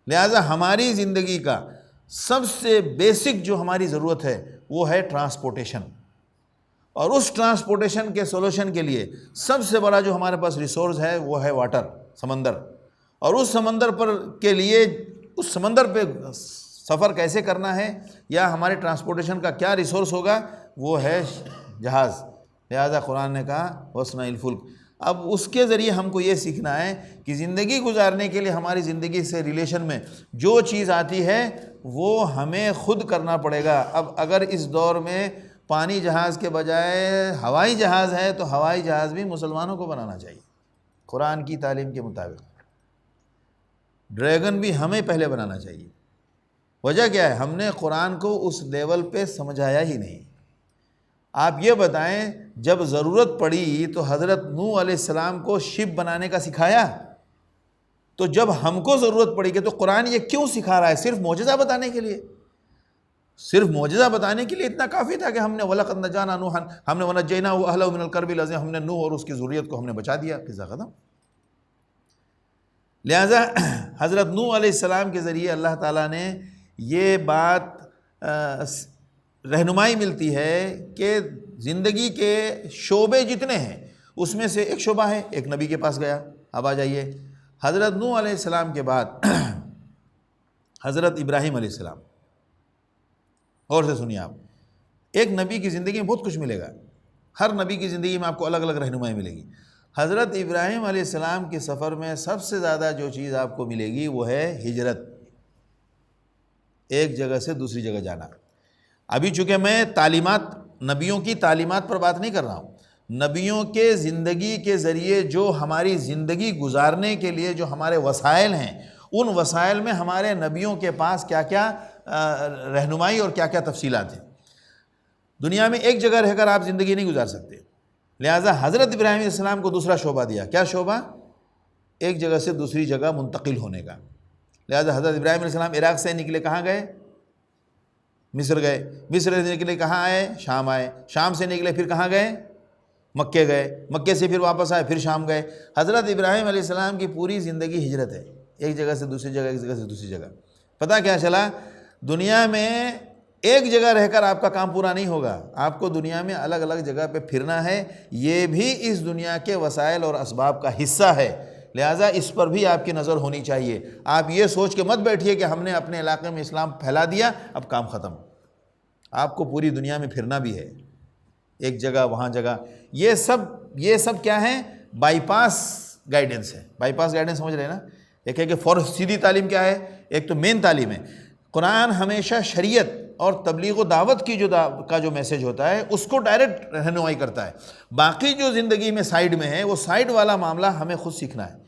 لہٰذا ہماری زندگی کا سب سے بیسک جو ہماری ضرورت ہے وہ ہے ٹرانسپورٹیشن. اور اس ٹرانسپورٹیشن کے سولوشن کے لیے سب سے بڑا جو ہمارے پاس ریسورس ہے وہ ہے واٹر، سمندر. اور اس سمندر پر کے لیے اس سمندر پہ سفر کیسے کرنا ہے یا ہمارے ٹرانسپورٹیشن کا کیا ریسورس ہوگا، وہ ہے جہاز. لہذا قرآن نے کہا وَاصْنَعِ الْفُلْكَ. اب اس کے ذریعے ہم کو یہ سیکھنا ہے کہ زندگی گزارنے کے لیے ہماری زندگی سے ریلیشن میں جو چیز آتی ہے وہ ہمیں خود کرنا پڑے گا. اب اگر اس دور میں پانی جہاز کے بجائے ہوائی جہاز ہے تو ہوائی جہاز بھی مسلمانوں کو بنانا چاہیے قرآن کی تعلیم کے مطابق. ڈریگن بھی ہمیں پہلے بنانا چاہیے. وجہ کیا ہے؟ ہم نے قرآن کو اس لیول پہ سمجھایا ہی نہیں. آپ یہ بتائیں جب ضرورت پڑی تو حضرت نوح علیہ السلام کو شپ بنانے کا سکھایا، تو جب ہم کو ضرورت پڑی کہ تو قرآن یہ کیوں سکھا رہا ہے؟ صرف معجزہ بتانے کے لیے. صرف معجزہ بتانے کے لیے اتنا کافی تھا کہ ہم نے وَلَقَدْ نَجَّانَا نُوحًا، ہم نے وَنَجَّيْنَاهُ وَأَهْلَهُ مِنَ الْكَرْبِ الْعَظِيمِ، ہم نے نوح اور اس کی ذریت کو ہم نے بچا دیا. قصہ ختم. لہٰذا حضرت نوح علیہ السلام کے ذریعے اللہ تعالیٰ نے یہ بات رہنمائی ملتی ہے کہ زندگی کے شعبے جتنے ہیں اس میں سے ایک شعبہ ہے، ایک نبی کے پاس گیا. اب آ جائیے حضرت نوح علیہ السلام کے بعد حضرت ابراہیم علیہ السلام. اور سے سنیے آپ، ایک نبی کی زندگی میں بہت کچھ ملے گا، ہر نبی کی زندگی میں آپ کو الگ الگ رہنمائی ملے گی. حضرت ابراہیم علیہ السلام کے سفر میں سب سے زیادہ جو چیز آپ کو ملے گی وہ ہے ہجرت، ایک جگہ سے دوسری جگہ جانا. ابھی چونکہ میں تعلیمات، نبیوں کی تعلیمات پر بات نہیں کر رہا ہوں، نبیوں کے زندگی کے ذریعے جو ہماری زندگی گزارنے کے لیے جو ہمارے وسائل ہیں، ان وسائل میں ہمارے نبیوں کے پاس کیا کیا رہنمائی اور کیا کیا تفصیلات ہیں. دنیا میں ایک جگہ رہ کر آپ زندگی نہیں گزار سکتے. لہٰذا حضرت ابراہیم علیہ السلام کو دوسرا شعبہ دیا. کیا شعبہ؟ ایک جگہ سے دوسری جگہ منتقل ہونے کا. لہٰذا حضرت ابراہیم علیہ السلام عراق سے نکلے کہاں گئے؟ مصر گئے. مصر سے نکلے کہاں آئے؟ شام آئے. شام سے نکلے پھر کہاں گئے؟ مکے گئے. مکے سے پھر واپس آئے، پھر شام گئے. حضرت ابراہیم علیہ السلام کی پوری زندگی ہجرت ہے، ایک جگہ سے دوسری جگہ، ایک جگہ سے دوسری جگہ. پتہ کیا چلا؟ دنیا میں ایک جگہ رہ کر آپ کا کام پورا نہیں ہوگا، آپ کو دنیا میں الگ الگ جگہ پہ پھرنا ہے. یہ بھی اس دنیا کے وسائل اور اسباب کا حصہ ہے. لہٰذا اس پر بھی آپ کی نظر ہونی چاہیے. آپ یہ سوچ کے مت بیٹھیے کہ ہم نے اپنے علاقے میں اسلام پھیلا دیا اب کام ختم. آپ کو پوری دنیا میں پھرنا بھی ہے، ایک جگہ وہاں جگہ. یہ سب کیا ہے؟ بائی پاس گائیڈنس ہے. بائی پاس گائیڈنس سمجھ رہے ہیں نا؟ ایک ہے کہ سیدھی تعلیم کیا ہے, ایک تو مین تعلیم ہے. قرآن ہمیشہ شریعت اور تبلیغ و دعوت کی کا جو میسیج ہوتا ہے اس کو ڈائریکٹ رہنمائی کرتا ہے. باقی جو زندگی میں سائیڈ میں ہے وہ سائیڈ والا معاملہ ہمیں خود سیکھنا ہے.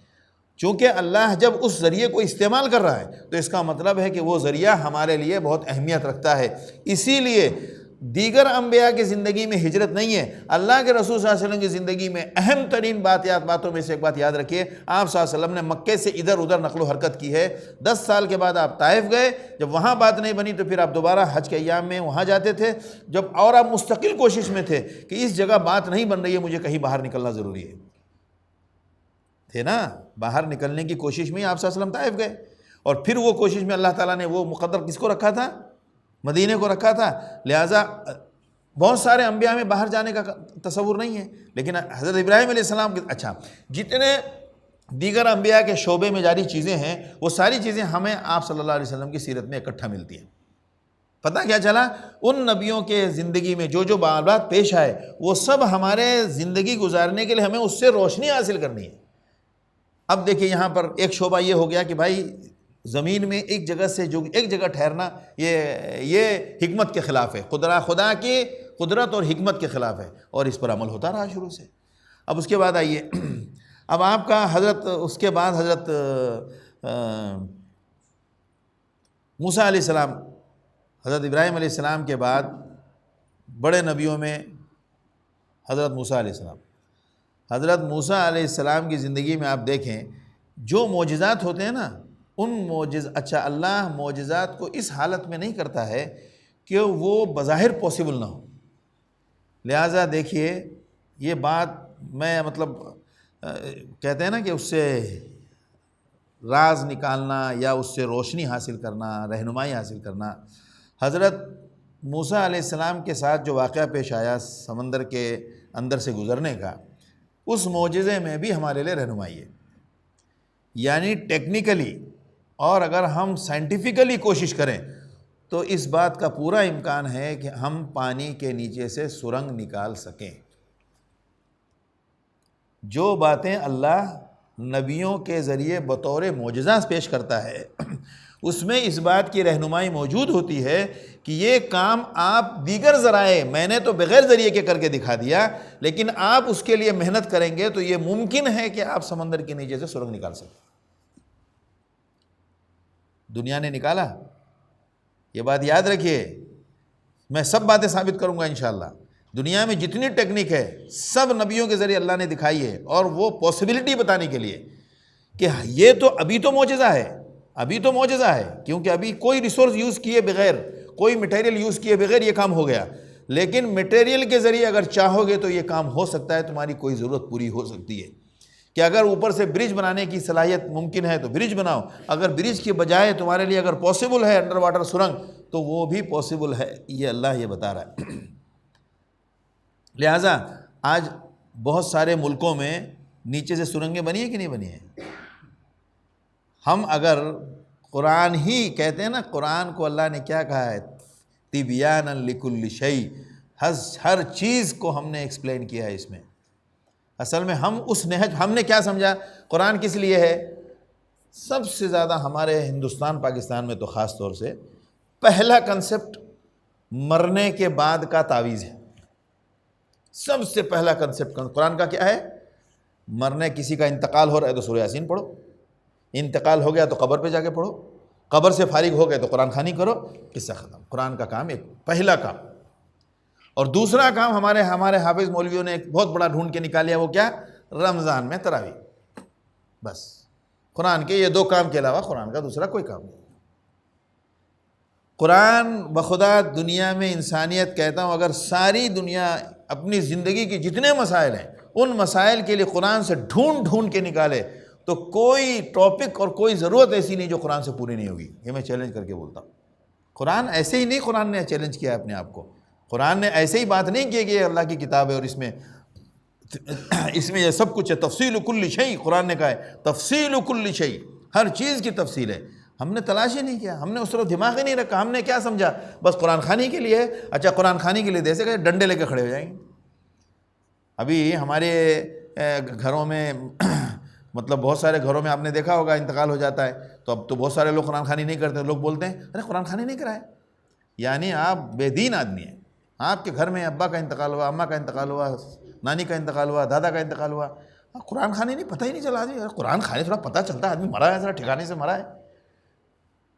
چونکہ اللہ جب اس ذریعے کو استعمال کر رہا ہے تو اس کا مطلب ہے کہ وہ ذریعہ ہمارے لیے بہت اہمیت رکھتا ہے. اسی لیے دیگر انبیاء کی زندگی میں ہجرت نہیں ہے. اللہ کے رسول صلی اللہ علیہ وسلم کی زندگی میں اہم ترین باتوں میں سے ایک بات یاد رکھیے, آپ صلی اللہ علیہ وسلم نے مکے سے ادھر ادھر نقل و حرکت کی ہے. 10 سال کے بعد آپ طائف گئے, جب وہاں بات نہیں بنی تو پھر آپ دوبارہ حج کے ایام میں وہاں جاتے تھے, جب اور آپ مستقل کوشش میں تھے کہ اس جگہ بات نہیں بن رہی ہے, مجھے کہیں باہر نکلنا ضروری ہے, تھے نا. باہر نکلنے کی کوشش میں آپ صلی اللہ علیہ وسلم طائف گئے, اور پھر وہ کوشش میں اللہ تعالیٰ نے وہ مقدر کس کو رکھا تھا؟ مدینے کو رکھا تھا. لہٰذا بہت سارے انبیاء میں باہر جانے کا تصور نہیں ہے, لیکن حضرت ابراہیم علیہ السلام اچھا جتنے دیگر انبیاء کے شعبے میں جاری چیزیں ہیں وہ ساری چیزیں ہمیں آپ صلی اللہ علیہ وسلم کی سیرت میں اکٹھا ملتی ہیں. پتہ کیا چلا؟ ان نبیوں کے زندگی میں جو معاملات پیش آئے وہ سب ہمارے زندگی گزارنے کے لیے ہمیں اس سے روشنی حاصل کرنی ہے. اب دیکھیں یہاں پر ایک شعبہ یہ ہو گیا کہ بھائی زمین میں ایک جگہ سے جو ایک جگہ ٹھہرنا یہ حکمت کے خلاف ہے, خدا کی قدرت اور حکمت کے خلاف ہے, اور اس پر عمل ہوتا رہا شروع سے. اب اس کے بعد آئیے, اب آپ کا اس کے بعد حضرت موسیٰ علیہ السلام, حضرت ابراہیم علیہ السلام کے بعد بڑے نبیوں میں حضرت موسیٰ علیہ السلام. حضرت موسیٰ علیہ السلام کی زندگی میں آپ دیکھیں جو معجزات ہوتے ہیں نا, اللہ معجزات کو اس حالت میں نہیں کرتا ہے کہ وہ بظاہر پاسبل نہ ہو. لہٰذا دیکھیے یہ بات میں کہتے ہیں نا کہ اس سے راز نکالنا یا اس سے روشنی حاصل کرنا, رہنمائی حاصل کرنا. حضرت موسیٰ علیہ السلام کے ساتھ جو واقعہ پیش آیا سمندر کے اندر سے گزرنے کا, اس معجزے میں بھی ہمارے لیے رہنمائی ہے. یعنی ٹیکنیکلی اور اگر ہم سائنٹیفکلی کوشش کریں تو اس بات کا پورا امکان ہے کہ ہم پانی کے نیچے سے سرنگ نکال سکیں. جو باتیں اللہ نبیوں کے ذریعے بطور معجزہ پیش کرتا ہے اس میں اس بات کی رہنمائی موجود ہوتی ہے کہ یہ کام آپ دیگر ذرائع, میں نے تو بغیر ذریعے کے کر کے دکھا دیا, لیکن آپ اس کے لیے محنت کریں گے تو یہ ممکن ہے کہ آپ سمندر کے نیچے سے سرنگ نکال سکیں. دنیا نے نکالا, یہ بات یاد رکھیے, میں سب باتیں ثابت کروں گا انشاءاللہ. دنیا میں جتنی ٹیکنیک ہے سب نبیوں کے ذریعے اللہ نے دکھائی ہے, اور وہ پاسبلٹی بتانے کے لیے کہ یہ تو ابھی تو معجزہ ہے, کیونکہ ابھی کوئی ریسورس یوز کیے بغیر, کوئی مٹیریل یوز کیے بغیر یہ کام ہو گیا. لیکن مٹیریل کے ذریعے اگر چاہو گے تو یہ کام ہو سکتا ہے, تمہاری کوئی ضرورت پوری ہو سکتی ہے. کہ اگر اوپر سے برج بنانے کی صلاحیت ممکن ہے تو برج بناؤ, اگر برج کے بجائے تمہارے لیے اگر پاسبل ہے انڈر واٹر سرنگ تو وہ بھی پاسبل ہے, یہ اللہ یہ بتا رہا ہے. لہٰذا آج بہت سارے ملکوں میں نیچے سے سرنگیں بنی ہیں کہ نہیں بنی ہیں. ہم اگر قرآن ہی کہتے ہیں نا, قرآن کو اللہ نے کیا کہا ہے, تبیانا لکل شیء, ہر چیز کو ہم نے ایکسپلین کیا ہے اس میں. اصل میں ہم نے کیا سمجھا قرآن کس لیے ہے؟ سب سے زیادہ ہمارے ہندوستان پاکستان میں تو خاص طور سے پہلا کنسپٹ مرنے کے بعد کا تعویذ ہے. سب سے پہلا کنسپٹ قرآن کا کیا ہے؟ مرنے, کسی کا انتقال ہو رہا ہے تو سورہ یاسین پڑھو, انتقال ہو گیا تو قبر پہ جا کے پڑھو, قبر سے فارغ ہو گئے تو قرآن خوانی کرو, قصہ ختم. قرآن کا کام ایک پہلا کام. اور دوسرا کام ہمارے حافظ مولویوں نے ایک بہت بڑا ڈھونڈ کے نکالیا, وہ کیا؟ رمضان میں تراویح. بس قرآن کے یہ 2 کام کے علاوہ قرآن کا دوسرا کوئی کام نہیں. قرآن بخدا دنیا میں انسانیت, کہتا ہوں اگر ساری دنیا اپنی زندگی کی جتنے مسائل ہیں ان مسائل کے لیے قرآن سے ڈھونڈ کے نکالے تو کوئی ٹاپک اور کوئی ضرورت ایسی نہیں جو قرآن سے پوری نہیں ہوگی. یہ میں چیلنج کر کے بولتا ہوں. قرآن ایسے ہی نہیں, قرآن نے چیلنج کیا اپنے آپ کو. قرآن نے ایسے ہی بات نہیں کی کہ یہ اللہ کی کتاب ہے اور اس میں یہ سب کچھ ہے. تفصیل کل شیء, قرآن نے کہا ہے تفصیل کل شیء, ہر چیز کی تفصیل ہے. ہم نے تلاش ہی نہیں کیا, ہم نے اس طرف دماغ ہی نہیں رکھا. ہم نے کیا سمجھا بس قرآن خوانی کے لیے ہے. اچھا قرآن خوانی کے لیے جیسے کہ ڈنڈے لے کے کھڑے ہو جائیں گے. ابھی ہمارے گھروں میں مطلب بہت سارے گھروں میں آپ نے دیکھا ہوگا انتقال ہو جاتا ہے تو اب تو بہت سارے لوگ قرآن خوانی نہیں کرتے. لوگ بولتے ہیں ارے قرآن خوانی نہیں کرائے، یعنی آپ بے دین آدمی ہیں. آپ کے گھر میں ابا کا انتقال ہوا، اماں کا انتقال ہوا، نانی کا انتقال ہوا، دادا کا انتقال ہوا، قرآن خوانی نہیں، پتہ ہی نہیں چلا. آدمی قرآن خوانی تھوڑا پتہ چلتا ہے آدمی مرا ہے، ذرا ٹھکانے سے مرا ہے.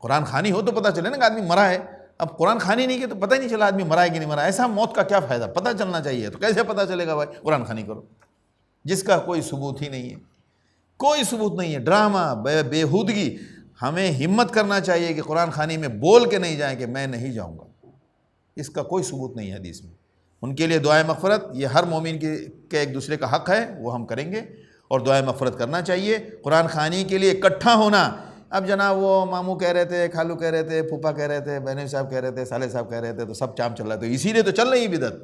قرآن خوانی ہو تو پتہ چلے نا کہ آدمی مرا ہے. اب قرآن خوانی نہیں کی تو پتہ ہی نہیں چلا آدمی مرا ہے کہ نہیں مرا ہے. ایسا موت کا کیا فائدہ؟ پتہ چلنا چاہیے. تو کیسے پتہ چلے گا بھائی قرآن خوانی کرو جس کا کوئی ثبوت ہی نہیں ہے، کوئی ثبوت نہیں ہے، ڈرامہ، بےہودگی. ہمیں ہمت کرنا چاہیے کہ قرآن خوانی میں بول کے نہیں جائیں کہ میں نہیں جاؤں گا. اس کا کوئی ثبوت نہیں ہے حدیث میں. ان کے لیے دعائے مغفرت یہ ہر مومن کے ایک دوسرے کا حق ہے، وہ ہم کریں گے اور دعائے مغفرت کرنا چاہیے. قرآن خوانی کے لیے اکٹھا ہونا. اب جناب وہ ماموں کہہ رہے تھے، خالو کہہ رہے تھے، پھوپھا کہہ رہے تھے، بہنوئی صاحب کہہ رہے تھے، سالے صاحب کہہ رہے تھے، تو سب چام چل رہا ہے. تو اسی لیے تو چل رہی ہے بدعت.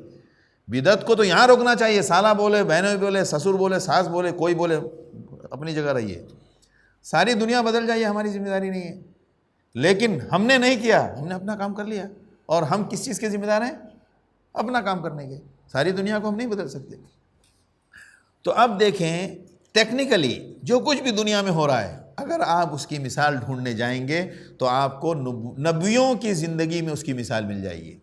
بدعت کو تو یہاں روکنا چاہیے. سالہ بولے، بہنوئی بولے، سسر بولے، ساس بولے، کوئی بولے، اپنی جگہ رہیے. ساری دنیا بدل جائے ہماری ذمہ داری نہیں ہے. لیکن ہم نے نہیں کیا، ہم نے اپنا کام کر لیا. اور ہم کس چیز کے ذمہ دار ہیں؟ اپنا کام کرنے کے. ساری دنیا کو ہم نہیں بدل سکتے. تو اب دیکھیں ٹیکنیکلی جو کچھ بھی دنیا میں ہو رہا ہے، اگر آپ اس کی مثال ڈھونڈنے جائیں گے تو آپ کو نبیوں کی زندگی میں اس کی مثال مل جائے گی.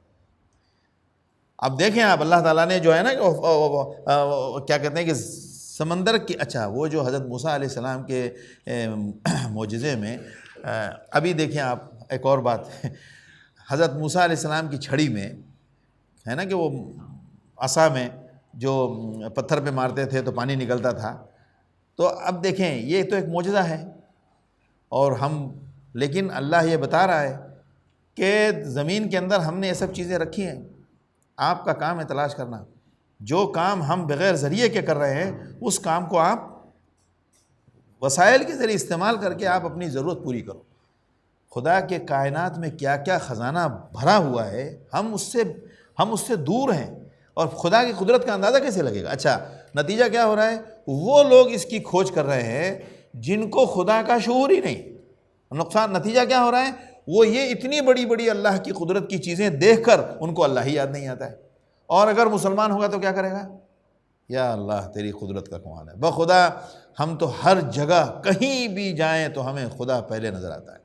اب دیکھیں آپ، اللہ تعالیٰ نے جو ہے نا کیا کہتے ہیں کہ سمندر کی، اچھا وہ جو حضرت موسیٰ علیہ السلام کے معجزے میں، ابھی دیکھیں آپ ایک اور بات، حضرت موسیٰ علیہ السلام کی چھڑی میں ہے نا کہ وہ عصا میں جو پتھر پہ مارتے تھے تو پانی نکلتا تھا. تو اب دیکھیں یہ تو ایک معجزہ ہے، اور لیکن اللہ یہ بتا رہا ہے کہ زمین کے اندر ہم نے یہ سب چیزیں رکھی ہیں. آپ کا کام ہے تلاش کرنا. جو کام ہم بغیر ذریعے کے کر رہے ہیں اس کام کو آپ وسائل کے ذریعے استعمال کر کے آپ اپنی ضرورت پوری کرو. خدا کے کائنات میں کیا کیا خزانہ بھرا ہوا ہے، ہم اس سے دور ہیں. اور خدا کی قدرت کا اندازہ کیسے لگے گا؟ اچھا نتیجہ کیا ہو رہا ہے؟ وہ لوگ اس کی کھوج کر رہے ہیں جن کو خدا کا شعور ہی نہیں. نتیجہ کیا ہو رہا ہے؟ وہ یہ اتنی بڑی بڑی اللہ کی قدرت کی چیزیں دیکھ کر ان کو اللہ ہی یاد نہیں آتا ہے. اور اگر مسلمان ہوگا تو کیا کرے گا؟ یا اللہ تیری قدرت کا کمال ہے. بخدا ہم تو ہر جگہ کہیں بھی جائیں تو ہمیں خدا پہلے نظر آتا ہے.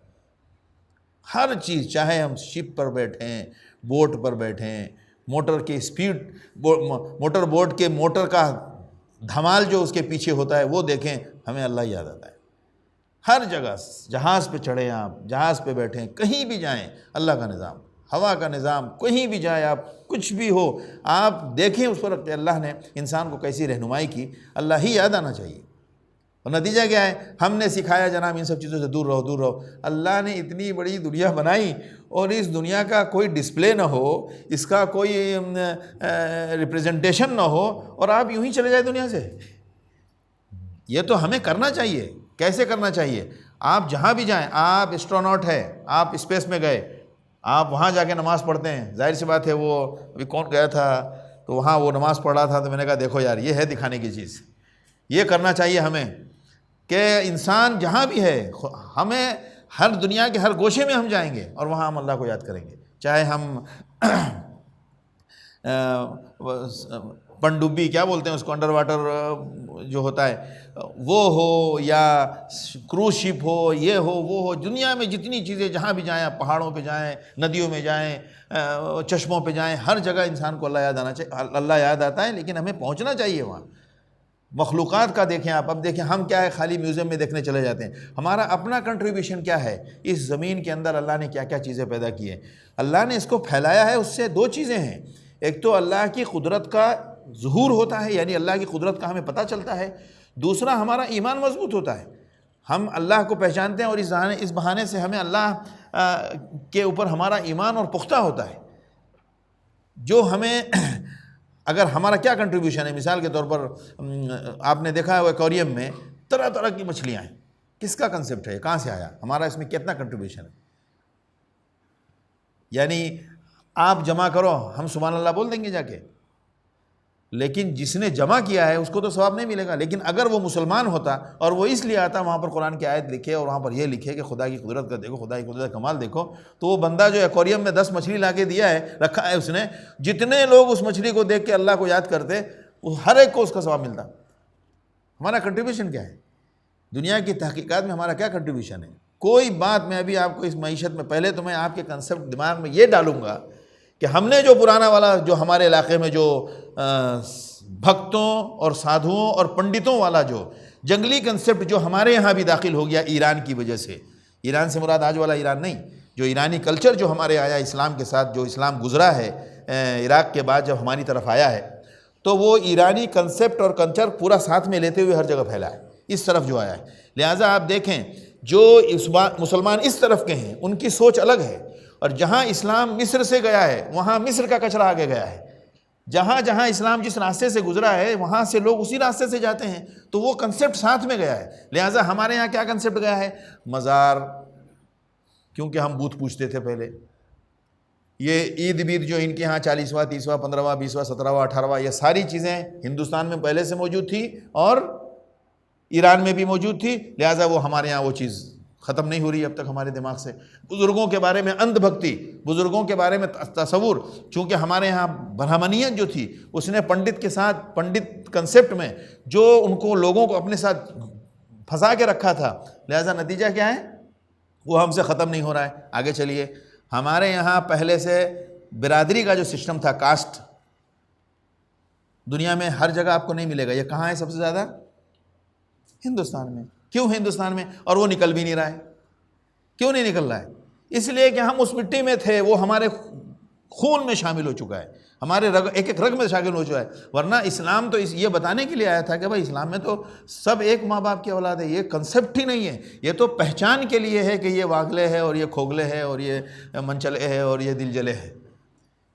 ہر چیز، چاہے ہم شپ پر بیٹھیں، بوٹ پر بیٹھیں، موٹر کے سپیڈ، موٹر بوٹ کے موٹر کا دھمال جو اس کے پیچھے ہوتا ہے وہ دیکھیں، ہمیں اللہ یاد آتا ہے. ہر جگہ، جہاز پہ چڑھیں آپ، جہاز پہ بیٹھیں، کہیں بھی جائیں، اللہ کا نظام، ہوا کا نظام، کہیں بھی جائیں آپ، کچھ بھی ہو آپ دیکھیں اس پر کہ اللہ نے انسان کو کیسی رہنمائی کی. اللہ ہی یاد آنا چاہیے. اور نتیجہ کیا ہے؟ ہم نے سکھایا جناب ان سب چیزوں سے دور رہو، دور رہو. اللہ نے اتنی بڑی دنیا بنائی اور اس دنیا کا کوئی ڈسپلے نہ ہو، اس کا کوئی ریپریزنٹیشن نہ ہو، اور آپ یوں ہی چلے جائیں دنیا سے. یہ تو ہمیں کرنا چاہیے. کیسے کرنا چاہیے؟ آپ جہاں بھی جائیں، آپ اسٹروناٹ ہے، آپ اسپیس میں گئے، آپ وہاں جا کے نماز پڑھتے ہیں. ظاہر سی بات ہے، وہ ابھی کون گیا تھا تو وہاں وہ نماز پڑھ رہا تھا تو میں نے کہا دیکھو یار یہ ہے دکھانے کی چیز. یہ کرنا چاہیے ہمیں کہ انسان جہاں بھی ہے، ہمیں ہر دنیا کے ہر گوشے میں ہم جائیں گے اور وہاں ہم اللہ کو یاد کریں گے. چاہے ہم پنڈوبی کیا بولتے ہیں اس کو، انڈر واٹر جو ہوتا ہے وہ ہو، یا کروز شپ ہو، یہ ہو وہ ہو، دنیا میں جتنی چیزیں جہاں بھی جائیں، پہاڑوں پہ جائیں، ندیوں میں جائیں، چشموں پہ جائیں، ہر جگہ انسان کو اللہ یاد آنا چاہیے. اللہ یاد آتا ہے لیکن ہمیں پہنچنا چاہیے وہاں. مخلوقات کا دیکھیں آپ. اب دیکھیں ہم کیا ہے، خالی میوزیم میں دیکھنے چلے جاتے ہیں. ہمارا اپنا کنٹریبیوشن کیا ہے؟ اس زمین کے اندر اللہ نے کیا کیا چیزیں پیدا کی ہیں. اللہ نے اس کو پھیلایا ہے. اس سے دو چیزیں ہیں. ایک تو اللہ کی قدرت کا ظہور ہوتا ہے، یعنی اللہ کی قدرت کا ہمیں پتہ چلتا ہے. دوسرا ہمارا ایمان مضبوط ہوتا ہے. ہم اللہ کو پہچانتے ہیں اور اس بہانے سے ہمیں اللہ کے اوپر ہمارا ایمان اور پختہ ہوتا ہے. جو ہمیں اگر ہمارا کیا کنٹریبیوشن ہے، مثال کے طور پر آپ نے دیکھا ہے ایکویریم میں طرح طرح کی مچھلیاں ہیں. کس کا کنسیپٹ ہے؟ کہاں سے آیا؟ ہمارا اس میں کتنا کنٹریبیوشن ہے؟ یعنی آپ جمع کرو، ہم سبحان اللہ بول دیں گے جا کے، لیکن جس نے جمع کیا ہے اس کو تو ثواب نہیں ملے گا. لیکن اگر وہ مسلمان ہوتا اور وہ اس لیے آتا وہاں پر قرآن کی آیت لکھے اور وہاں پر یہ لکھے کہ خدا کی قدرت کا دیکھو، خدا کی قدرت کا کمال دیکھو، تو وہ بندہ جو ایکویریم میں 10 مچھلی لا کے دیا ہے، رکھا ہے اس نے، جتنے لوگ اس مچھلی کو دیکھ کے اللہ کو یاد کرتے، وہ ہر ایک کو اس کا ثواب ملتا. ہمارا کنٹریبیوشن کیا ہے؟ دنیا کی تحقیقات میں ہمارا کیا کنٹریبیوشن ہے؟ کوئی بات میں ابھی آپ کو اس معیشت میں، پہلے تو میں آپ کے کنسیپٹ دماغ میں یہ ڈالوں گا کہ ہم نے جو پرانا والا جو ہمارے علاقے میں جو بھکتوں اور سادھوؤں اور پنڈتوں والا جو جنگلی کنسیپٹ جو ہمارے یہاں بھی داخل ہو گیا ایران کی وجہ سے، ایران سے مراد آج والا ایران نہیں، جو ایرانی کلچر جو ہمارے آیا اسلام کے ساتھ، جو اسلام گزرا ہے عراق کے بعد جب ہماری طرف آیا ہے، تو وہ ایرانی کنسیپٹ اور کلچر پورا ساتھ میں لیتے ہوئے ہر جگہ پھیلا ہے اس طرف جو آیا ہے۔ لہٰذا آپ دیکھیں جو مسلمان اس طرف کے ہیں ان کی سوچ الگ ہے، اور جہاں اسلام مصر سے گیا ہے وہاں مصر کا کچرا آگے گیا ہے، جہاں جہاں اسلام جس راستے سے گزرا ہے وہاں سے لوگ اسی راستے سے جاتے ہیں، تو وہ کنسیپٹ ساتھ میں گیا ہے۔ لہٰذا ہمارے یہاں کیا کنسیپٹ گیا ہے؟ مزار، کیونکہ ہم بت پوجتے تھے پہلے، یہ عید بید جو ان کے ہاں 40واں 30واں 15واں 20واں 17واں 18واں یہ ساری چیزیں ہندوستان میں پہلے سے موجود تھی اور ایران میں بھی موجود تھی، لہٰذا وہ ہمارے یہاں وہ چیز ختم نہیں ہو رہی اب تک ہمارے دماغ سے۔ بزرگوں کے بارے میں اندھ بھکتی، بزرگوں کے بارے میں تصور، چونکہ ہمارے یہاں برہمنیت جو تھی اس نے پنڈت کے ساتھ، پنڈت کنسیپٹ میں جو ان کو لوگوں کو اپنے ساتھ پھنسا کے رکھا تھا، لہٰذا نتیجہ کیا ہے؟ وہ ہم سے ختم نہیں ہو رہا ہے۔ آگے چلیے، ہمارے یہاں پہلے سے برادری کا جو سسٹم تھا، کاسٹ، دنیا میں ہر جگہ آپ کو نہیں ملے گا۔ یہ کہاں ہے سب سے زیادہ؟ ہندوستان میں۔ کیوں ہندوستان میں؟ اور وہ نکل بھی نہیں رہا ہے۔ کیوں نہیں نکل رہا ہے؟ اس لیے کہ ہم اس مٹی میں تھے، وہ ہمارے خون میں شامل ہو چکا ہے، ہمارے ایک ایک رگ میں شامل ہو چکا ہے۔ ورنہ اسلام تو یہ بتانے کے لیے آیا تھا کہ بھائی اسلام میں تو سب ایک ماں باپ کی اولاد ہے، یہ کنسیپٹ ہی نہیں ہے، یہ تو پہچان کے لیے ہے کہ یہ واگلے ہے اور یہ کھوگلے ہے اور یہ منچلے ہے اور یہ دل جلے ہے،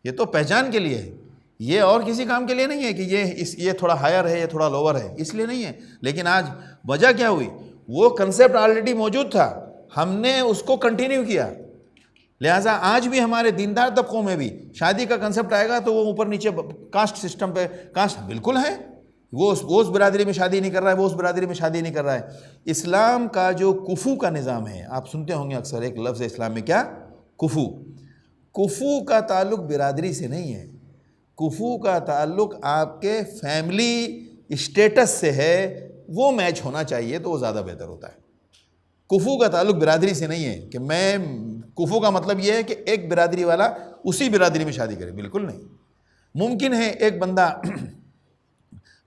یہ تو پہچان کے لیے ہے، یہ اور کسی کام کے لیے نہیں ہے کہ یہ تھوڑا ہائر ہے یہ تھوڑا لوور ہے، اس لیے نہیں ہے۔ لیکن آج وجہ کیا ہوئی؟ وہ کنسیپٹ آلریڈی موجود تھا، ہم نے اس کو کنٹینیو کیا۔ لہٰذا آج بھی ہمارے دیندار طبقوں میں بھی شادی کا کنسیپٹ آئے گا تو وہ اوپر نیچے کاسٹ سسٹم پہ، کاسٹ بالکل ہے، وہ اس برادری میں شادی نہیں کر رہا ہے، وہ اس برادری میں شادی نہیں کر رہا ہے۔ اسلام کا جو کفو کا نظام ہے، آپ سنتے ہوں گے اکثر ایک لفظ ہے اسلام میں، کیا؟ کفو۔ کفو کا تعلق برادری سے نہیں ہے، کفو کا تعلق آپ کے فیملی اسٹیٹس سے ہے، وہ میچ ہونا چاہیے تو وہ زیادہ بہتر ہوتا ہے۔ کفو کا تعلق برادری سے نہیں ہے کہ میں، کفو کا مطلب یہ ہے کہ ایک برادری والا اسی برادری میں شادی کرے، بالکل نہیں۔ ممکن ہے ایک بندہ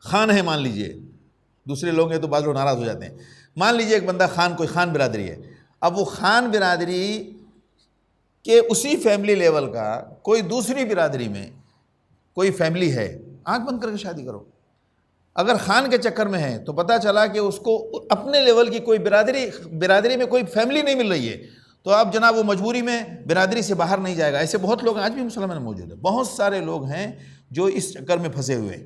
خان ہے، مان لیجئے، دوسرے لوگ ہیں تو بعض لوگ ناراض ہو جاتے ہیں، مان لیجئے ایک بندہ خان، کوئی خان برادری ہے، اب وہ خان برادری کہ اسی فیملی لیول کا کوئی دوسری برادری میں کوئی فیملی ہے، آنکھ بند کر کے شادی کرو۔ اگر خان کے چکر میں ہے تو پتہ چلا کہ اس کو اپنے لیول کی کوئی برادری میں کوئی فیملی نہیں مل رہی ہے، تو اب جناب وہ مجبوری میں برادری سے باہر نہیں جائے گا۔ ایسے بہت لوگ آج بھی مسلمان میں موجود ہیں، بہت سارے لوگ ہیں جو اس چکر میں پھنسے ہوئے ہیں۔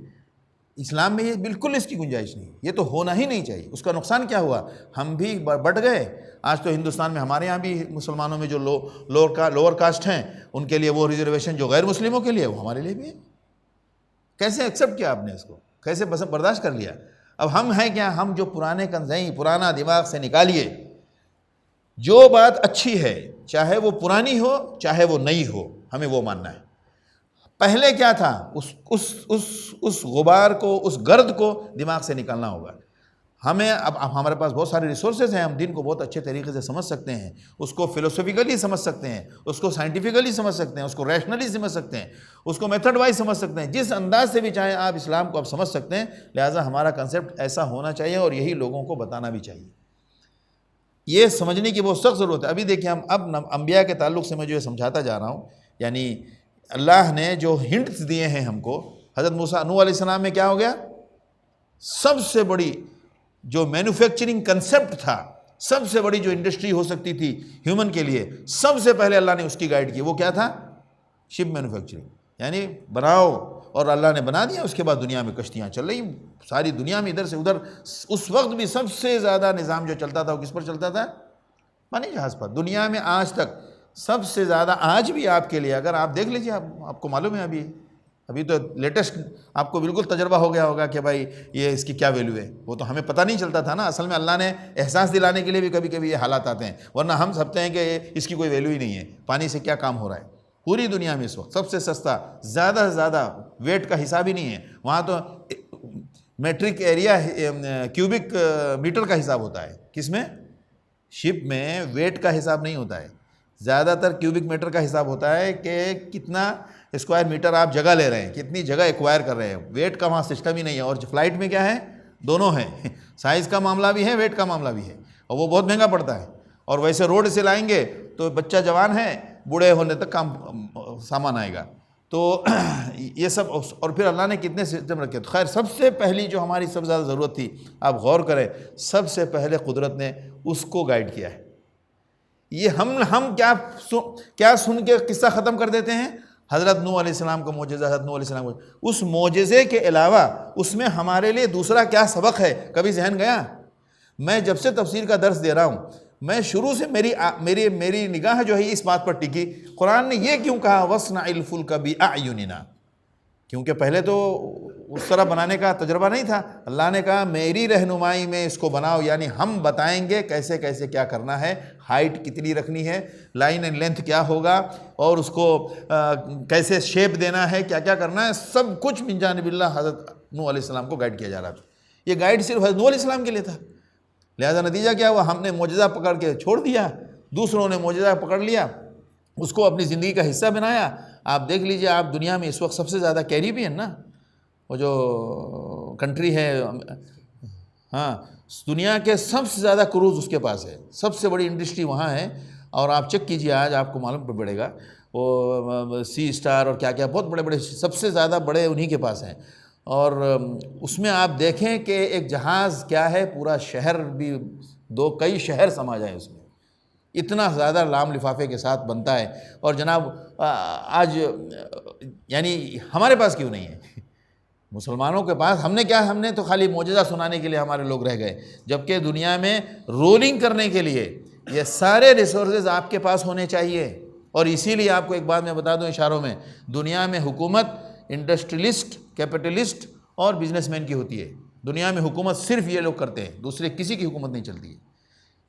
اسلام میں یہ بالکل اس کی گنجائش نہیں ہے، یہ تو ہونا ہی نہیں چاہیے۔ اس کا نقصان کیا ہوا؟ ہم بھی بٹ گئے۔ آج تو ہندوستان میں ہمارے یہاں بھی مسلمانوں میں جو لوور کاسٹ ہیں ان کے لیے وہ ریزرویشن جو غیر مسلموں کے لیے وہ ہمارے لیے بھی ہے۔ کیسے ایکسیپٹ کیا آپ نے اس کو؟ کیسے برداشت کر لیا؟ اب ہم ہیں کیا؟ ہم جو پرانے کنزیں پرانا دماغ سے نکالیے، جو بات اچھی ہے چاہے وہ پرانی ہو چاہے وہ نئی ہو، ہمیں وہ ماننا ہے۔ پہلے کیا تھا؟ اس غبار کو، اس گرد کو دماغ سے نکالنا ہوگا ہمیں۔ اب ہمارے پاس بہت سارے ریسورسز ہیں، ہم دین کو بہت اچھے طریقے سے سمجھ سکتے ہیں، اس کو فلسفیکلی سمجھ سکتے ہیں، اس کو سائنٹیفکلی سمجھ سکتے ہیں، اس کو ریشنلی سمجھ سکتے ہیں، اس کو میتھڈ وائز سمجھ سکتے ہیں، جس انداز سے بھی چاہیں آپ اسلام کو اب سمجھ سکتے ہیں۔ لہٰذا ہمارا کنسیپٹ ایسا ہونا چاہیے اور یہی لوگوں کو بتانا بھی چاہیے۔ یہ سمجھنے کی بہت سخت ضرورت ہے۔ ابھی دیکھیں ہم اب انبیاء کے تعلق سے میں جو یہ سمجھاتا جا رہا ہوں، یعنی اللہ نے جو ہنٹس دیے ہیں ہم کو، حضرت موسیٰ نوح علیہ السلام میں کیا ہو گیا؟ سب سے بڑی جو مینوفیکچرنگ کنسیپٹ تھا، سب سے بڑی جو انڈسٹری ہو سکتی تھی ہیومن کے لیے، سب سے پہلے اللہ نے اس کی گائیڈ کی، وہ کیا تھا؟ شپ مینوفیکچرنگ، یعنی بناؤ، اور اللہ نے بنا دیا۔ اس کے بعد دنیا میں کشتیاں چل رہی ساری دنیا میں ادھر سے ادھر۔ اس وقت بھی سب سے زیادہ نظام جو چلتا تھا وہ کس پر چلتا تھا؟ پانی جہاز پر۔ دنیا میں آج تک سب سے زیادہ، آج بھی آپ کے لیے اگر آپ دیکھ لیجیے، آپ کو معلوم ہے ابھی تو لیٹسٹ آپ کو بالکل تجربہ ہو گیا ہوگا کہ بھائی یہ اس کی کیا ویلیو ہے، وہ تو ہمیں پتہ نہیں چلتا تھا نا۔ اصل میں اللہ نے احساس دلانے کے لیے بھی کبھی کبھی یہ حالات آتے ہیں، ورنہ ہم سمجھتے ہیں کہ اس کی کوئی ویلیو ہی نہیں ہے، پانی سے کیا کام ہو رہا ہے۔ پوری دنیا میں اس وقت سب سے سستا، زیادہ سے زیادہ ویٹ کا حساب ہی نہیں ہے، وہاں تو میٹرک ایریا کیوبک میٹر کا حساب ہوتا ہے. کس میں؟ شپ میں ویٹ کا حساب نہیں ہوتا ہے. زیادہ تر کیوبک میٹر کا حساب ہوتا ہے کہ کتنا اسکوائر میٹر آپ جگہ لے رہے ہیں, کتنی جگہ ایکوائر کر رہے ہیں. ویٹ کا وہاں سسٹم ہی نہیں ہے. اور فلائٹ میں کیا ہے؟ دونوں ہیں, سائز کا معاملہ بھی ہے, ویٹ کا معاملہ بھی ہے, اور وہ بہت مہنگا پڑتا ہے. اور ویسے روڈ سے لائیں گے تو بچہ جوان ہے, بوڑھے ہونے تک کام سامان آئے گا. تو یہ سب, اور پھر اللہ نے کتنے سسٹم رکھے. تو خیر سب سے پہلی جو ہماری سب سے زیادہ ضرورت تھی, آپ غور کریں, سب سے پہلے قدرت نے اس کو گائیڈ کیا ہے. یہ ہم کیا سن کے قصہ ختم کر دیتے ہیں؟ حضرت نوح علیہ السلام کا معجزہ, حضرت نوح علیہ السلام کو, اس معجزے کے علاوہ اس میں ہمارے لیے دوسرا کیا سبق ہے, کبھی ذہن گیا؟ میں جب سے تفسیر کا درس دے رہا ہوں, میں شروع سے میری نگاہ جو ہے اس بات پر ٹکی, قرآن نے یہ کیوں کہا وَاصْنَعِ الْفُلْكَ بِأَعْيُنِنَا؟ کیونکہ پہلے تو اس طرح بنانے کا تجربہ نہیں تھا. اللہ نے کہا میری رہنمائی میں اس کو بناؤ, یعنی ہم بتائیں گے کیسے کیسے کیا کرنا ہے, ہائٹ کتنی رکھنی ہے, لائن اینڈ لینتھ کیا ہوگا, اور اس کو کیسے شیپ دینا ہے, کیا کیا کرنا ہے, سب کچھ من جانب اللہ حضرت نوح علیہ السلام کو گائیڈ کیا جا رہا تھا. یہ گائیڈ صرف حضرت نوح علیہ السلام کے لیے تھا. لہذا نتیجہ کیا ہوا؟ ہم نے معجزہ پکڑ کے چھوڑ دیا, دوسروں نے معجزہ پکڑ لیا, اس کو اپنی زندگی کا حصہ بنایا. آپ دیکھ لیجئے, آپ دنیا میں اس وقت سب سے زیادہ کیریبین نا, وہ جو کنٹری ہے, ہاں, دنیا کے سب سے زیادہ کروز اس کے پاس ہے, سب سے بڑی انڈسٹری وہاں ہے. اور آپ چیک کیجئے, آج آپ کو معلوم پڑے گا, وہ سی اسٹار اور کیا کیا بہت بڑے بڑے, سب سے زیادہ بڑے انہی کے پاس ہیں. اور اس میں آپ دیکھیں کہ ایک جہاز کیا ہے, پورا شہر بھی, کئی شہر سما جائیں اس میں, اتنا زیادہ لام لفافے کے ساتھ بنتا ہے. اور جناب آج یعنی ہمارے پاس کیوں نہیں ہے؟ مسلمانوں کے پاس ہم نے کیا, ہم نے تو خالی معجزہ سنانے کے لیے ہمارے لوگ رہ گئے, جبکہ دنیا میں رولنگ کرنے کے لیے یہ سارے ریسورسز آپ کے پاس ہونے چاہیے. اور اسی لیے آپ کو ایک بات میں بتا دوں اشاروں میں, دنیا میں حکومت انڈسٹریلسٹ, کیپٹلسٹ اور بزنس مین کی ہوتی ہے. دنیا میں حکومت صرف یہ لوگ کرتے ہیں, دوسرے کسی کی حکومت نہیں چلتی ہے.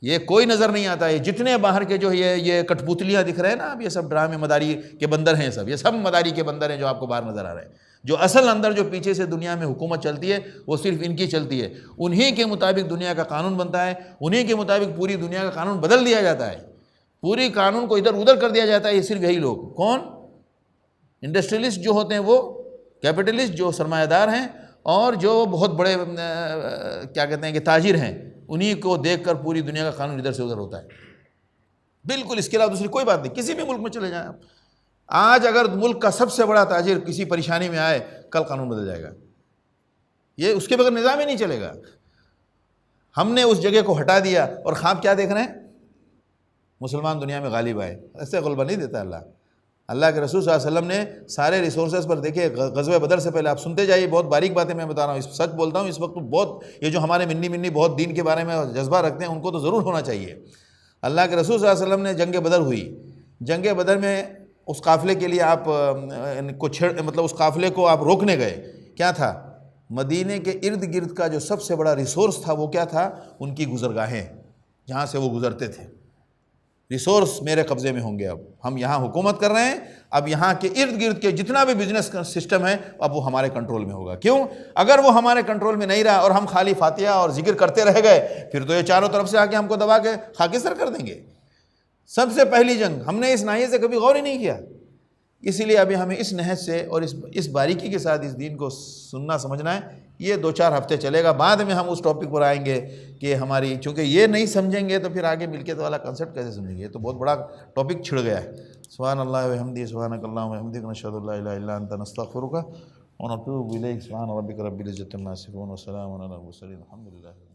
یہ کوئی نظر نہیں آتا ہے. جتنے باہر کے جو یہ کٹ پتلیاں دکھ رہے ہیں نا, اب یہ سب ڈرامے مداری کے بندر ہیں, یہ سب مداری کے بندر ہیں جو آپ کو باہر نظر آ رہے ہیں. جو اصل اندر جو پیچھے سے دنیا میں حکومت چلتی ہے وہ صرف ان کی چلتی ہے. انہی کے مطابق دنیا کا قانون بنتا ہے, انہی کے مطابق پوری دنیا کا قانون بدل دیا جاتا ہے, پوری قانون کو ادھر ادھر کر دیا جاتا ہے. یہ صرف یہی لوگ, کون؟ انڈسٹریلسٹ جو ہوتے ہیں, وہ کیپٹلسٹ جو سرمایہ دار ہیں, اور جو بہت بڑے کیا کہتے ہیں کہ تاجر ہیں, انہی کو دیکھ کر پوری دنیا کا قانون ادھر سے ادھر ہوتا ہے. بالکل اس کے علاوہ دوسری کوئی بات نہیں. کسی بھی ملک میں چلے جائیں آپ, آج اگر ملک کا سب سے بڑا تاجر کسی پریشانی میں آئے, کل قانون بدل جائے گا. یہ اس کے بغیر نظام ہی نہیں چلے گا. ہم نے اس جگہ کو ہٹا دیا, اور خواب کیا دیکھ رہے ہیں؟ مسلمان دنیا میں غالب آئے. ایسے غلبہ نہیں دیتا اللہ. اللہ کے رسول صلی اللہ علیہ وسلم نے سارے ریسورسز پر دیکھے, غزوہ بدر سے پہلے, آپ سنتے جائیے, بہت باریک باتیں میں بتا رہا ہوں, سچ بولتا ہوں اس وقت. بہت یہ جو ہمارے منی بہت دین کے بارے میں جذبہ رکھتے ہیں, ان کو تو ضرور ہونا چاہیے. اللہ کے رسول صلی اللہ علیہ وسلم نے جنگ بدر ہوئی, جنگ بدر میں اس قافلے کے لیے آپ کو مطلب اس قافلے کو آپ روکنے گئے. کیا تھا؟ مدینے کے ارد گرد کا جو سب سے بڑا ریسورس تھا وہ کیا تھا؟ ان کی گزرگاہیں, جہاں سے وہ گزرتے تھے. ریسورس میرے قبضے میں ہوں گے. اب ہم یہاں حکومت کر رہے ہیں, اب یہاں کے ارد گرد کے جتنا بھی بزنس سسٹم ہے اب وہ ہمارے کنٹرول میں ہوگا. کیوں؟ اگر وہ ہمارے کنٹرول میں نہیں رہا اور ہم خالی فاتحہ اور ذکر کرتے رہ گئے, پھر تو یہ چاروں طرف سے آ کے ہم کو دبا کے خاکستر کر دیں گے. سب سے پہلی جنگ, ہم نے اس ناحیے سے کبھی غور ہی نہیں کیا. اسی لیے ابھی ہمیں اس نہج سے اور اس باریکی کے ساتھ اس دین کو سننا سمجھنا ہے. یہ 2-4 ہفتے چلے گا, بعد میں ہم اس ٹاپک پر آئیں گے کہ ہماری, چونکہ یہ نہیں سمجھیں گے تو پھر آگے ملکیت والا کنسیپٹ کیسے سمجھیں گے. یہ تو بہت بڑا ٹاپک چھڑ گیا ہے. سبحان اللہ و بحمدہ, سبحانک اللہم و بحمدک, نشہد ان لا الہ الا انت, نستغفرک ونتوب الیک. سبحان ربک رب العزۃ عما یصفون, وسلام علی المرسلین, الحمد للہ.